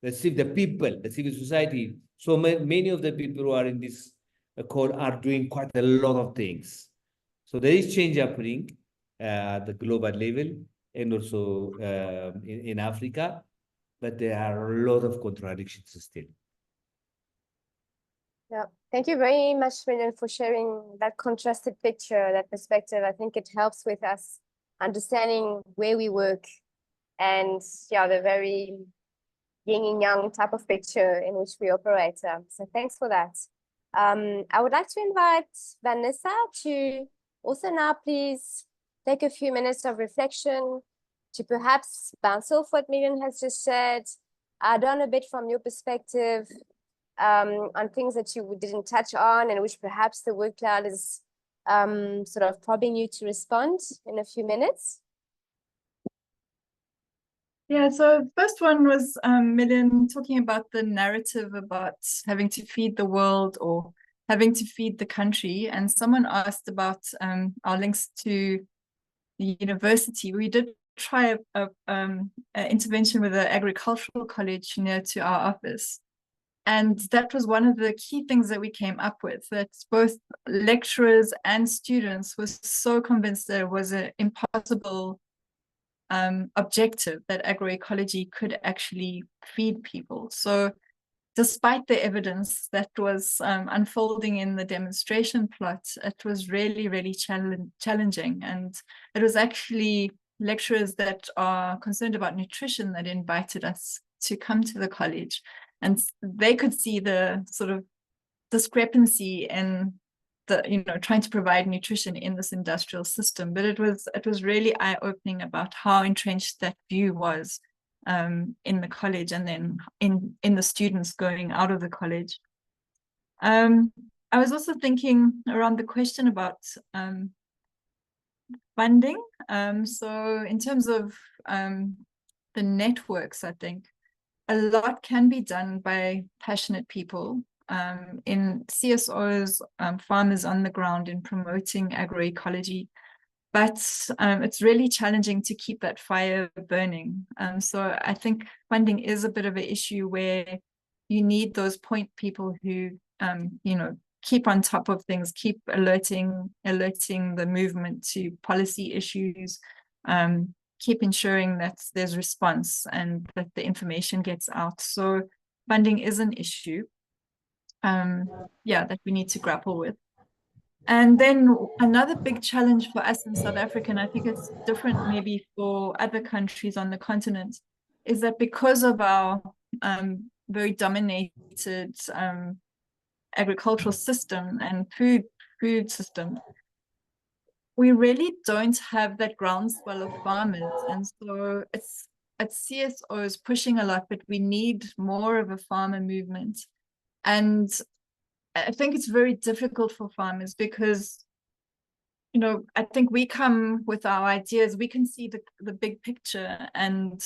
Let's see the people, the civil society. So many of the people who are in this call are doing quite a lot of things. So there is change happening at the global level and also in Africa, but there are a lot of contradictions still. Yeah, thank you very much, Miriam, for sharing that contrasted picture, that perspective. I think it helps with us understanding where we work and the very yin and yang type of picture in which we operate. So thanks for that. I would like to invite Vanessa to also now please take a few minutes of reflection to perhaps bounce off what Miriam has just said, add on a bit from your perspective on things that you didn't touch on and which perhaps the word cloud is sort of prodding you to respond in a few minutes. Yeah, so first one was Million talking about the narrative about having to feed the world or having to feed the country. And someone asked about our links to the university. We did try an intervention with an agricultural college near to our office. And that was one of the key things that we came up with, that both lecturers and students were so convinced that it was an impossible objective that agroecology could actually feed people. So despite the evidence that was unfolding in the demonstration plot, it was really, really challenging. And it was actually lecturers that are concerned about nutrition that invited us to come to the college. And they could see the sort of discrepancy in the, trying to provide nutrition in this industrial system. But it was really eye-opening about how entrenched that view was in the college and then in the students going out of the college. I was also thinking around the question about funding. So in terms of the networks, I think a lot can be done by passionate people in CSOs, farmers on the ground in promoting agroecology. But it's really challenging to keep that fire burning. So I think funding is a bit of an issue where you need those point people who, keep on top of things, keep alerting the movement to policy issues, keep ensuring that there's response and that the information gets out. So funding is an issue, that we need to grapple with. And then another big challenge for us in South Africa, and I think it's different maybe for other countries on the continent, is that because of our very dominated agricultural system and food system, we really don't have that groundswell of farmers. And so it's CSOs pushing a lot, but we need more of a farmer movement. And I think it's very difficult for farmers because, you know, I think we come with our ideas, we can see the big picture and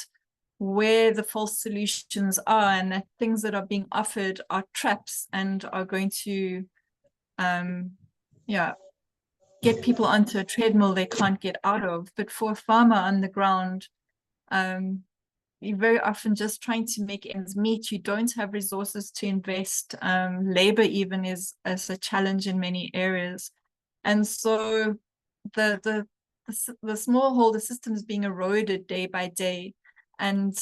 where the false solutions are, and that things that are being offered are traps and are going to get people onto a treadmill they can't get out of. But for a farmer on the ground, you're very often just trying to make ends meet. You don't have resources to invest. Labor even is a challenge in many areas. And so the smallholder system is being eroded day by day. And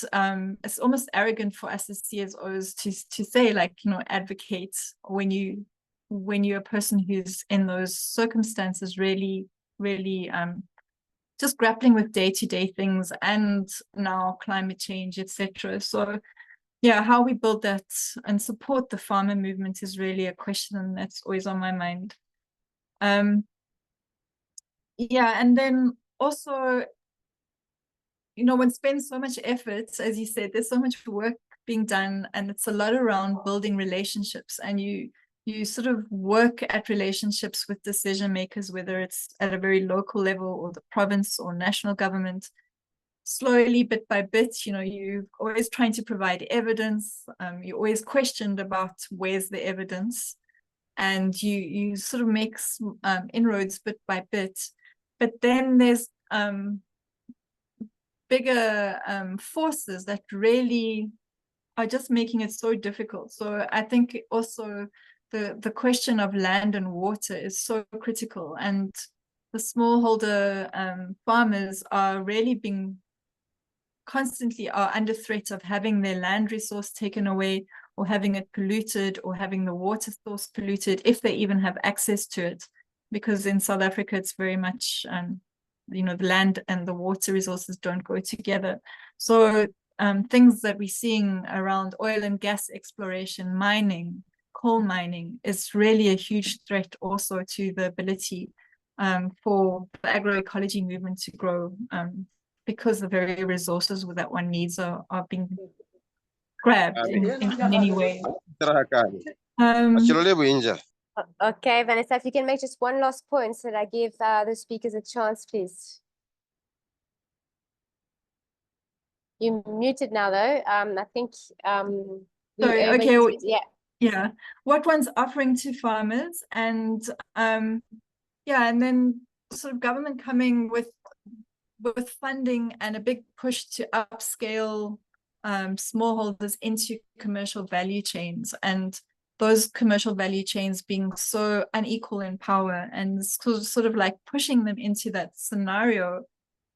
it's almost arrogant for us as CSOs to say, like, you know, advocate when you're a person who's in those circumstances, really just grappling with day-to-day things and now climate change, etc. So yeah, how we build that and support the farmer movement is really a question that's always on my mind. Yeah, and then also, you know, one spends so much effort, as you said, there's so much work being done, and it's a lot around building relationships, and you sort of work at relationships with decision makers, whether it's at a very local level or the province or national government. Slowly, bit by bit, you know, you're always trying to provide evidence. You're always questioned about where's the evidence, and you sort of make inroads bit by bit. But then there's bigger forces that really are just making it so difficult. So I think also the question of land and water is so critical, and the smallholder farmers are really being constantly are under threat of having their land resource taken away, or having it polluted, or having the water source polluted, if they even have access to it. Because in South Africa, it's very much, you know, the land and the water resources don't go together. So things that we're seeing around oil and gas exploration, mining, coal mining is really a huge threat also to the ability for the agroecology movement to grow, because the very resources that one needs are being grabbed in many ways. Okay, Vanessa, if you can make just one last point so that I give the speakers a chance, please. You're muted now, though. I think Sorry, okay, yeah. What one's offering to farmers, and yeah, and then sort of government coming with funding and a big push to upscale smallholders into commercial value chains, and those commercial value chains being so unequal in power, and sort of like pushing them into that scenario,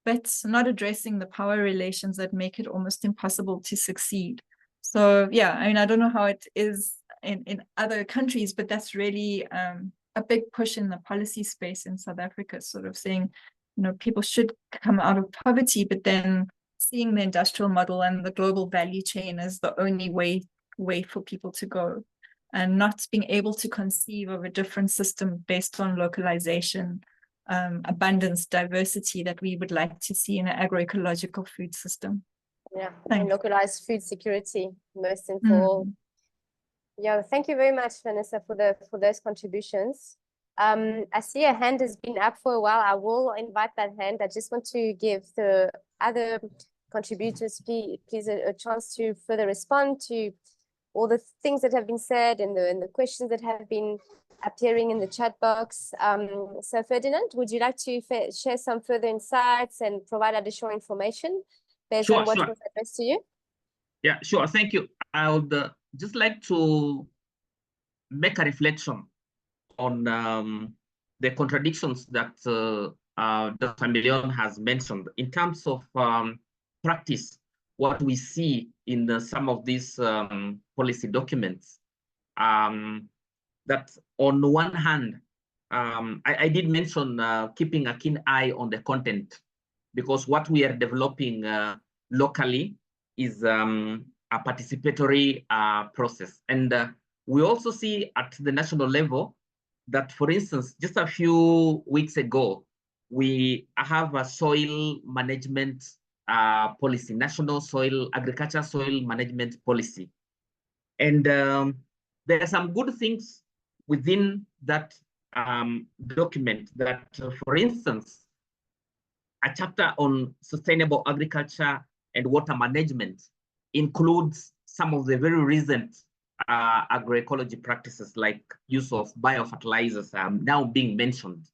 but not addressing the power relations that make it almost impossible to succeed. So yeah, I mean, I don't know how it is in other countries, but that's really a big push in the policy space in South Africa, sort of saying, you know, people should come out of poverty, but then seeing the industrial model and the global value chain as the only way for people to go, and not being able to conceive of a different system based on localization, abundance, diversity that we would like to see in an agroecological food system. Yeah, Thanks. and localized food security, most important. Yeah, thank you very much, Vanessa, for those contributions. I see a hand has been up for a while. I will invite that hand. I just want to give the other contributors, please, a chance to further respond to all the things that have been said and the questions that have been appearing in the chat box. So Ferdinand, would you like to share some further insights and provide additional information based on what was addressed to you? Yeah, sure. Thank you. I would just like to make a reflection on the contradictions that Dr. Million has mentioned in terms of practice. What we see in some of these policy documents, that on one hand, I did mention keeping a keen eye on the content, because what we are developing locally is participatory process. And we also see at the national level that, for instance, just a few weeks ago, we have a soil management policy, national agriculture soil management policy. And there are some good things within that document that, for instance, a chapter on sustainable agriculture and water management includes some of the very recent agroecology practices, like use of biofertilizers now being mentioned.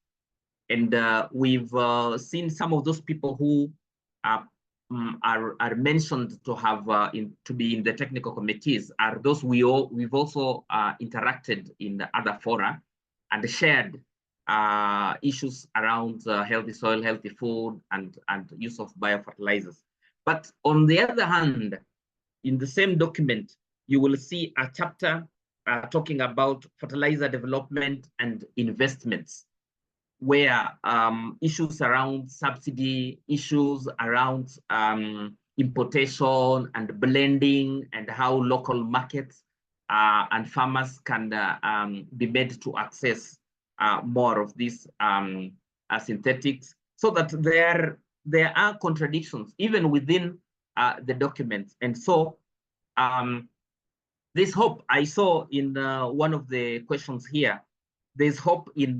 And we've seen some of those people who are mentioned to have to be in the technical committees are those we've also interacted in the other fora and shared issues around healthy soil, healthy food, and use of biofertilizers. But on the other hand, in the same document, you will see a chapter talking about fertilizer development and investments, where issues around subsidy, issues around importation and blending, and how local markets and farmers can be made to access more of these synthetics, so that there are contradictions even within the documents. And so this hope I saw in one of the questions here, there's hope in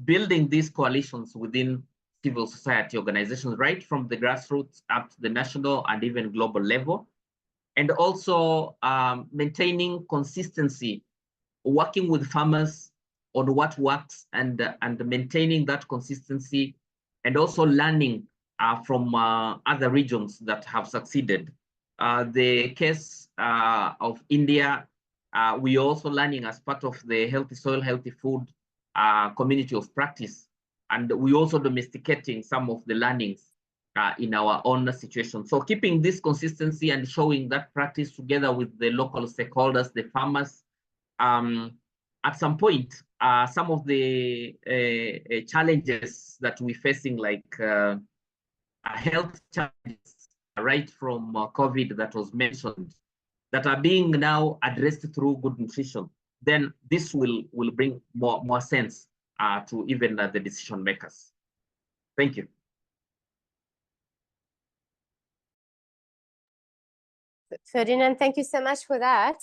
building these coalitions within civil society organizations, right from the grassroots up to the national and even global level, and also maintaining consistency, working with farmers on what works, and maintaining that consistency, and also learning from other regions that have succeeded. The case of India, we are also learning as part of the healthy soil, healthy food community of practice, and we also domesticating some of the learnings in our own situation. So keeping this consistency and showing that practice together with the local stakeholders, the farmers, at some point, some of the challenges that we're facing, like health challenges, right from COVID that was mentioned, that are being now addressed through good nutrition, then this will bring more sense to even the decision makers. Thank you. Ferdinand, thank you so much for that.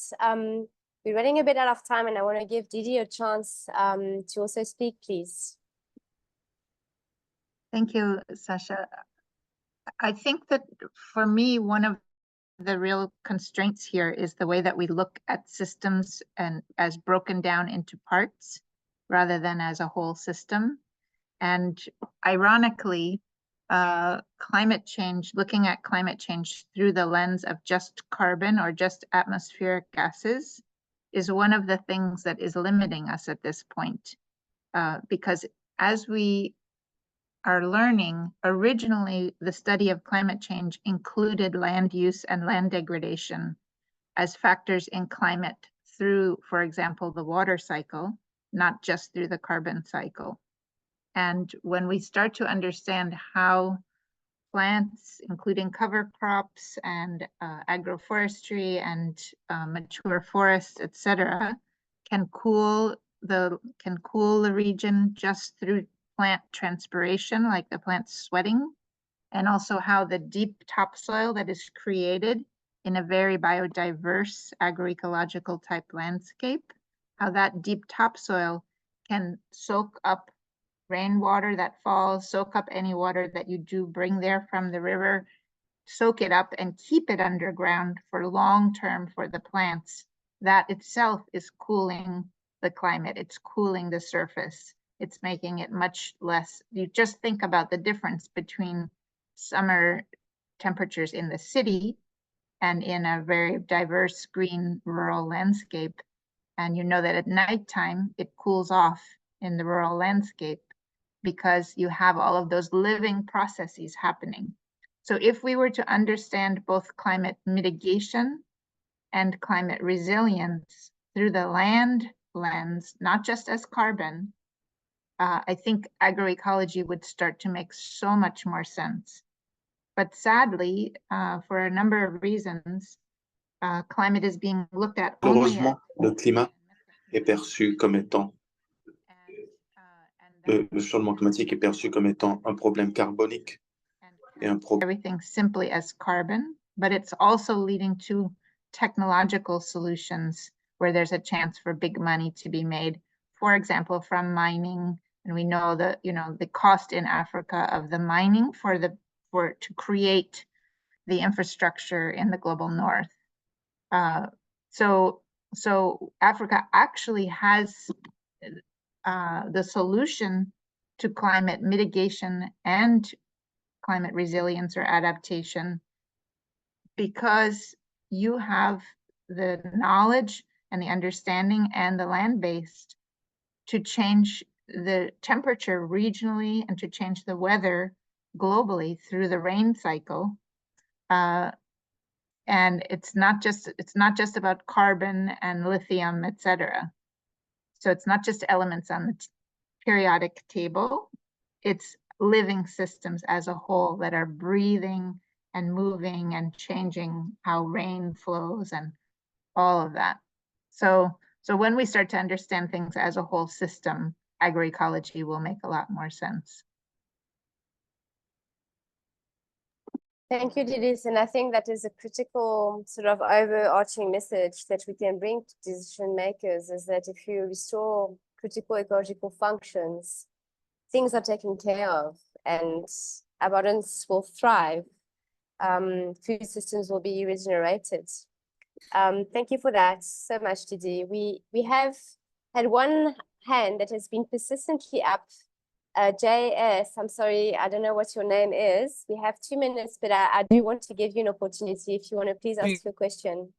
We're running a bit out of time, and I want to give Didi a chance to also speak, please. Thank you, Sasha. I think that for me, one of the real constraints here is the way that we look at systems and as broken down into parts rather than as a whole system. And ironically, climate change, looking at climate change through the lens of just carbon or just atmospheric gases, is one of the things that is limiting us at this point. Because as we are learning, originally the study of climate change included land use and land degradation as factors in climate through, for example, the water cycle, not just through the carbon cycle. And when we start to understand how plants, including cover crops and agroforestry and mature forests, etc., can cool the region just through plant transpiration, like the plants sweating, and also how the deep topsoil that is created in a very biodiverse agroecological type landscape, how that deep topsoil can soak up rainwater that falls, soak up any water that you do bring there from the river, soak it up and keep it underground for long term for the plants. That itself is cooling the climate, it's cooling the surface. It's making it much less. You just think about the difference between summer temperatures in the city and in a very diverse green rural landscape. And you know that at nighttime, it cools off in the rural landscape because you have all of those living processes happening. So if we were to understand both climate mitigation and climate resilience through the land lens, not just as carbon, I think agroecology would start to make so much more sense. But sadly, for a number of reasons, climate is being looked at only Heureusement, le climat est perçu comme étant, le changement climatique est perçu comme étant un problème carbonique et un problème. Everything simply as carbon, but it's also leading to technological solutions where there's a chance for big money to be made. For example, from mining, and we know that the cost in Africa of the mining to create the infrastructure in the global north. So Africa actually has the solution to climate mitigation and climate resilience or adaptation, because you have the knowledge and the understanding and the land-based to change the temperature regionally and to change the weather globally through the rain cycle. And it's not just about carbon and lithium, etc. So it's not just elements on the periodic table, it's living systems as a whole that are breathing and moving and changing how rain flows and all of that. So when we start to understand things as a whole system, agroecology will make a lot more sense. Thank you, Didis. And I think that is a critical sort of overarching message that we can bring to decision makers, is that if you restore critical ecological functions, things are taken care of and abundance will thrive. Food systems will be regenerated. Thank you for that so much, Didi. We have had one hand that has been persistently up. JS, I'm sorry, I don't know what your name is. We have 2 minutes, but I do want to give you an opportunity if you want to please ask your question.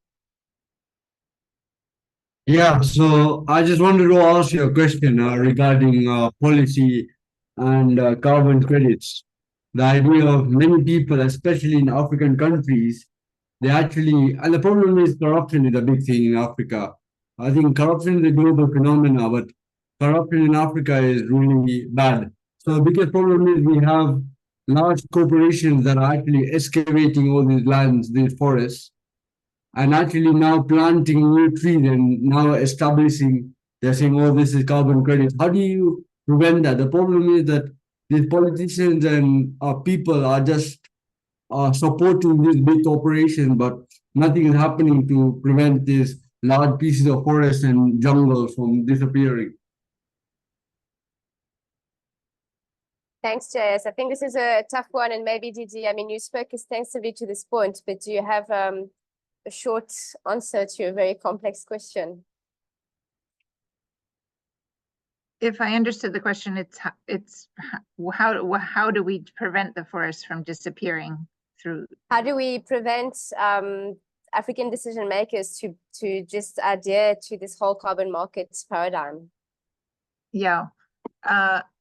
Yeah, so I just wanted to ask you a question regarding policy and carbon credits. The idea of many people, especially in African countries, and the problem is corruption is a big thing in Africa. I think corruption is a global phenomena, but corruption in Africa is really bad. So the biggest problem is we have large corporations that are actually excavating all these lands, these forests, and actually now planting new trees and now establishing, they're saying, oh, this is carbon credits. How do you prevent that? The problem is that these politicians and people are just supporting these big corporations, but nothing is happening to prevent these large pieces of forest and jungle from disappearing. Thanks, JS. I think this is a tough one, and maybe Didi, I mean, you spoke extensively to this point, but do you have a short answer to a very complex question? If I understood the question, it's how do we prevent the forest from disappearing through? How do we prevent African decision makers to just adhere to this whole carbon market paradigm? Yeah.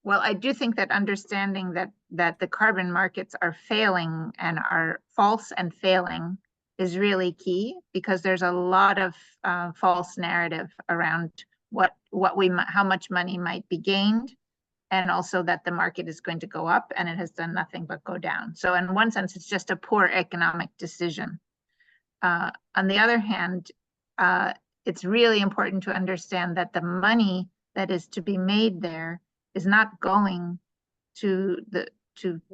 Well, I do think that understanding that the carbon markets are failing and are false and failing is really key, because there's a lot of false narrative around how much money might be gained, and also that the market is going to go up, and it has done nothing but go down. So in one sense, it's just a poor economic decision. On the other hand, it's really important to understand that the money that is to be made there is not going to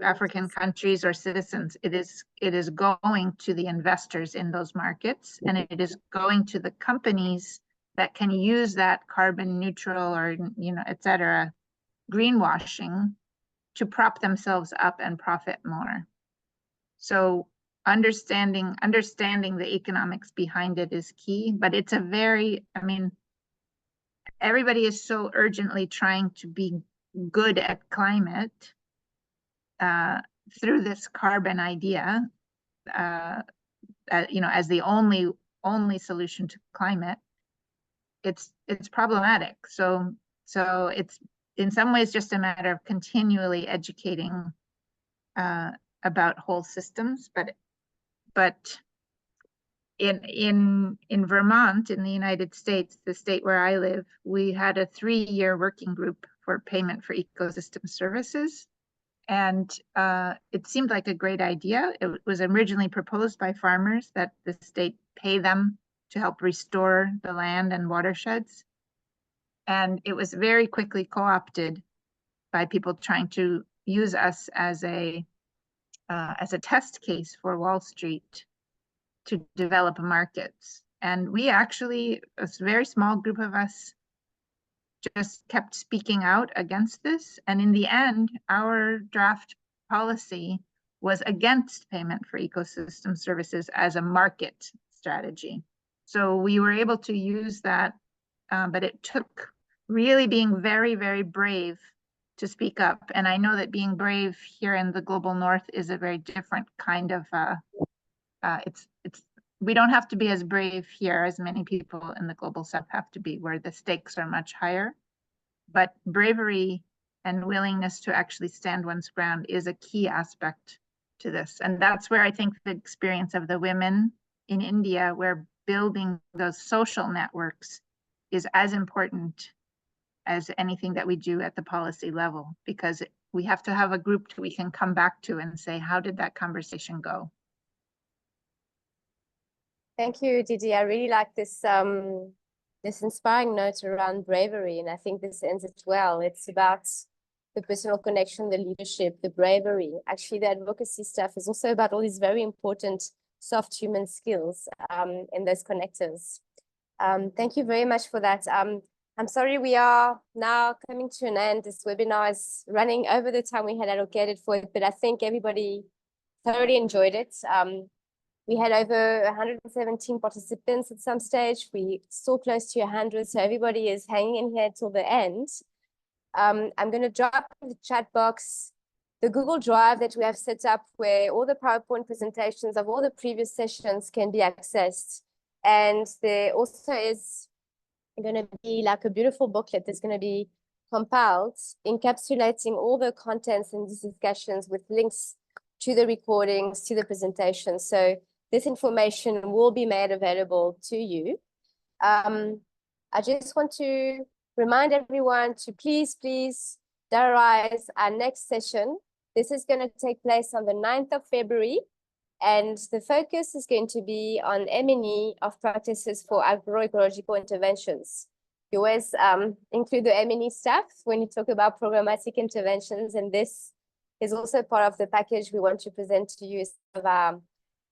African countries or citizens. It is going to the investors in those markets, and it is going to the companies that can use that carbon neutral or etc. greenwashing to prop themselves up and profit more. So understanding the economics behind it is key, but it's everybody is so urgently trying to be good at climate through this carbon idea, as the only solution to climate. It's problematic. So it's in some ways just a matter of continually educating about whole systems, but in Vermont, in the United States, the state where I live, we had a 3-year working group for payment for ecosystem services. And it seemed like a great idea. It was originally proposed by farmers that the state pay them to help restore the land and watersheds. And it was very quickly co-opted by people trying to use us as a test case for Wall Street to develop markets. And we actually, a very small group of us, just kept speaking out against this. And in the end, our draft policy was against payment for ecosystem services as a market strategy. So we were able to use that, but it took really being very, very brave to speak up. And I know that being brave here in the global north is a very different kind of, we don't have to be as brave here as many people in the global south have to be, where the stakes are much higher. But bravery and willingness to actually stand one's ground is a key aspect to this. And that's where I think the experience of the women in India, where building those social networks is as important as anything that we do at the policy level, because we have to have a group we can come back to and say, how did that conversation go? Thank you, Didi. I really like this this inspiring note around bravery, and I think this ends it well. It's about the personal connection, the leadership, the bravery. Actually, the advocacy stuff is also about all these very important soft human skills in those connectors. Thank you very much for that. I'm sorry we are now coming to an end. This webinar is running over the time we had allocated for it, but I think everybody thoroughly enjoyed it. We had over 117 participants at some stage. We still close to 100, so everybody is hanging in here till the end. I'm going to drop in the chat box the Google Drive that we have set up, where all the PowerPoint presentations of all the previous sessions can be accessed. And there also is going to be like a beautiful booklet that's going to be compiled, encapsulating all the contents in these discussions with links to the recordings, to the presentation. So this information will be made available to you. I just want to remind everyone to please diarize our next session. This is going to take place on the 9th of February, and the focus is going to be on M&E of practices for agroecological interventions. You always include the M&E stuff when you talk about programmatic interventions, and this is also part of the package we want to present to you as part of our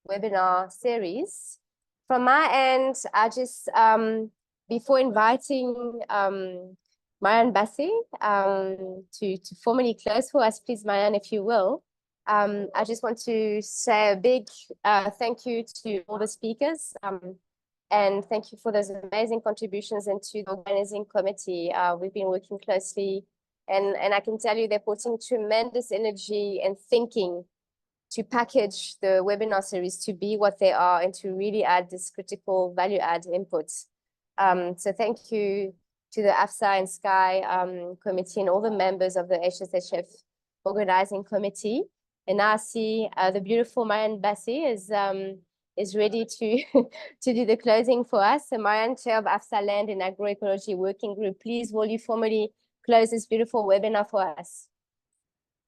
webinar series. From my end, I just, before inviting Marianne Bassi to formally close for us, please, Marianne, if you will, I just want to say a big thank you to all the speakers, and thank you for those amazing contributions, and to the organizing committee. We've been working closely, and I can tell you they're putting tremendous energy and thinking to package the webinar series to be what they are and to really add this critical value add input. So thank you to the AFSA and SKY committee and all the members of the HSHF organizing committee. And now I see the beautiful Marianne Bassi is ready to to do the closing for us. So Marianne, Chair of AFSA Land and Agroecology Working Group, please will you formally close this beautiful webinar for us?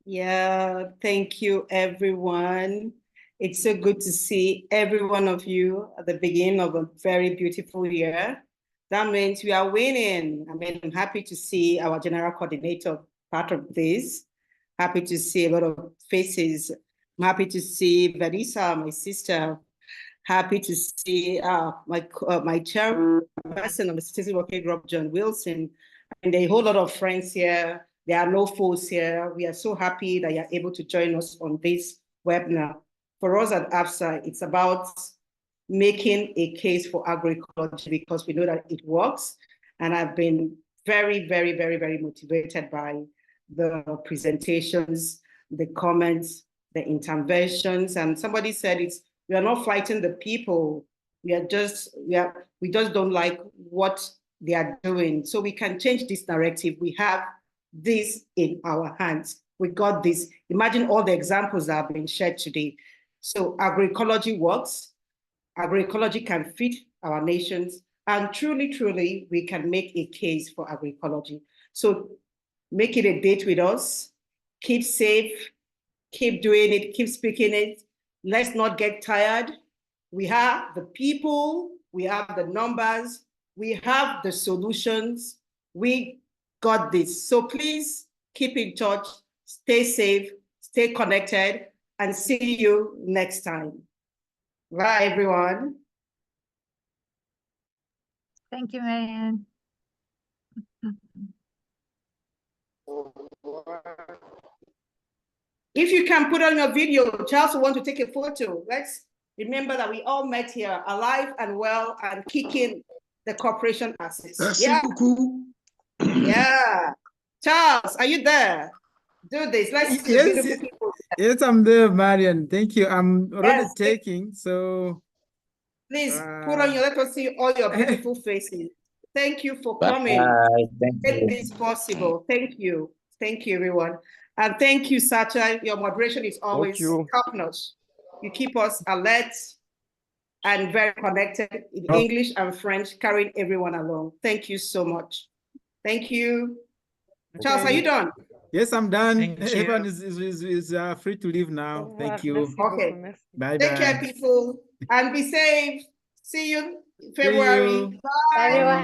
Yeah, thank you, everyone. It's so good to see every one of you at the beginning of a very beautiful year. That means we are winning. I mean, I'm happy to see our general coordinator part of this. Happy to see a lot of faces. I'm happy to see Vanessa, my sister. Happy to see my chairperson of the Citizen Working Group, John Wilson, and a whole lot of friends here. There are no foes here. We are so happy that you're able to join us on this webinar. For us at AFSA, it's about making a case for agroecology because we know that it works. And I've been very, very, very, very motivated by the presentations, the comments, the interventions. And somebody said we are not fighting the people. We just don't like what they are doing. So we can change this narrative. We have this in our hands. We got this. Imagine all the examples that have been shared today. So agroecology works. Agroecology can feed our nations, and truly, truly, we can make a case for agroecology. So make it a date with us. Keep safe, keep doing it, keep speaking it. Let's not get tired. We have the people, we have the numbers, we have the solutions. We got this. So please keep in touch, stay safe, stay connected, and see you next time. Bye, everyone. Thank you, Marianne. If you can put on your video, Charles will want to take a photo. Let's remember that we all met here alive and well and kicking the corporation assets. Merci beaucoup. Yeah. Charles, are you there? Do this. Let's see Yes, beautiful people. yes, I'm there, Marian. Thank you. I'm already Yes. taking, so. Please put on your, let us see all your beautiful faces. Thank you for coming. Thank Make you. this possible. Thank you. Thank you, everyone. And thank you, Sacha. Your moderation is always top-notch. You keep us alert and very connected in English and French, carrying everyone along. Thank you so much. Thank you. Charles, are you done? Yes, I'm done. Thank you. Everyone is free to leave now. Thank you. Okay. Bye Take bye. care, people, and be safe. See you in See February. you. Bye. Everyone.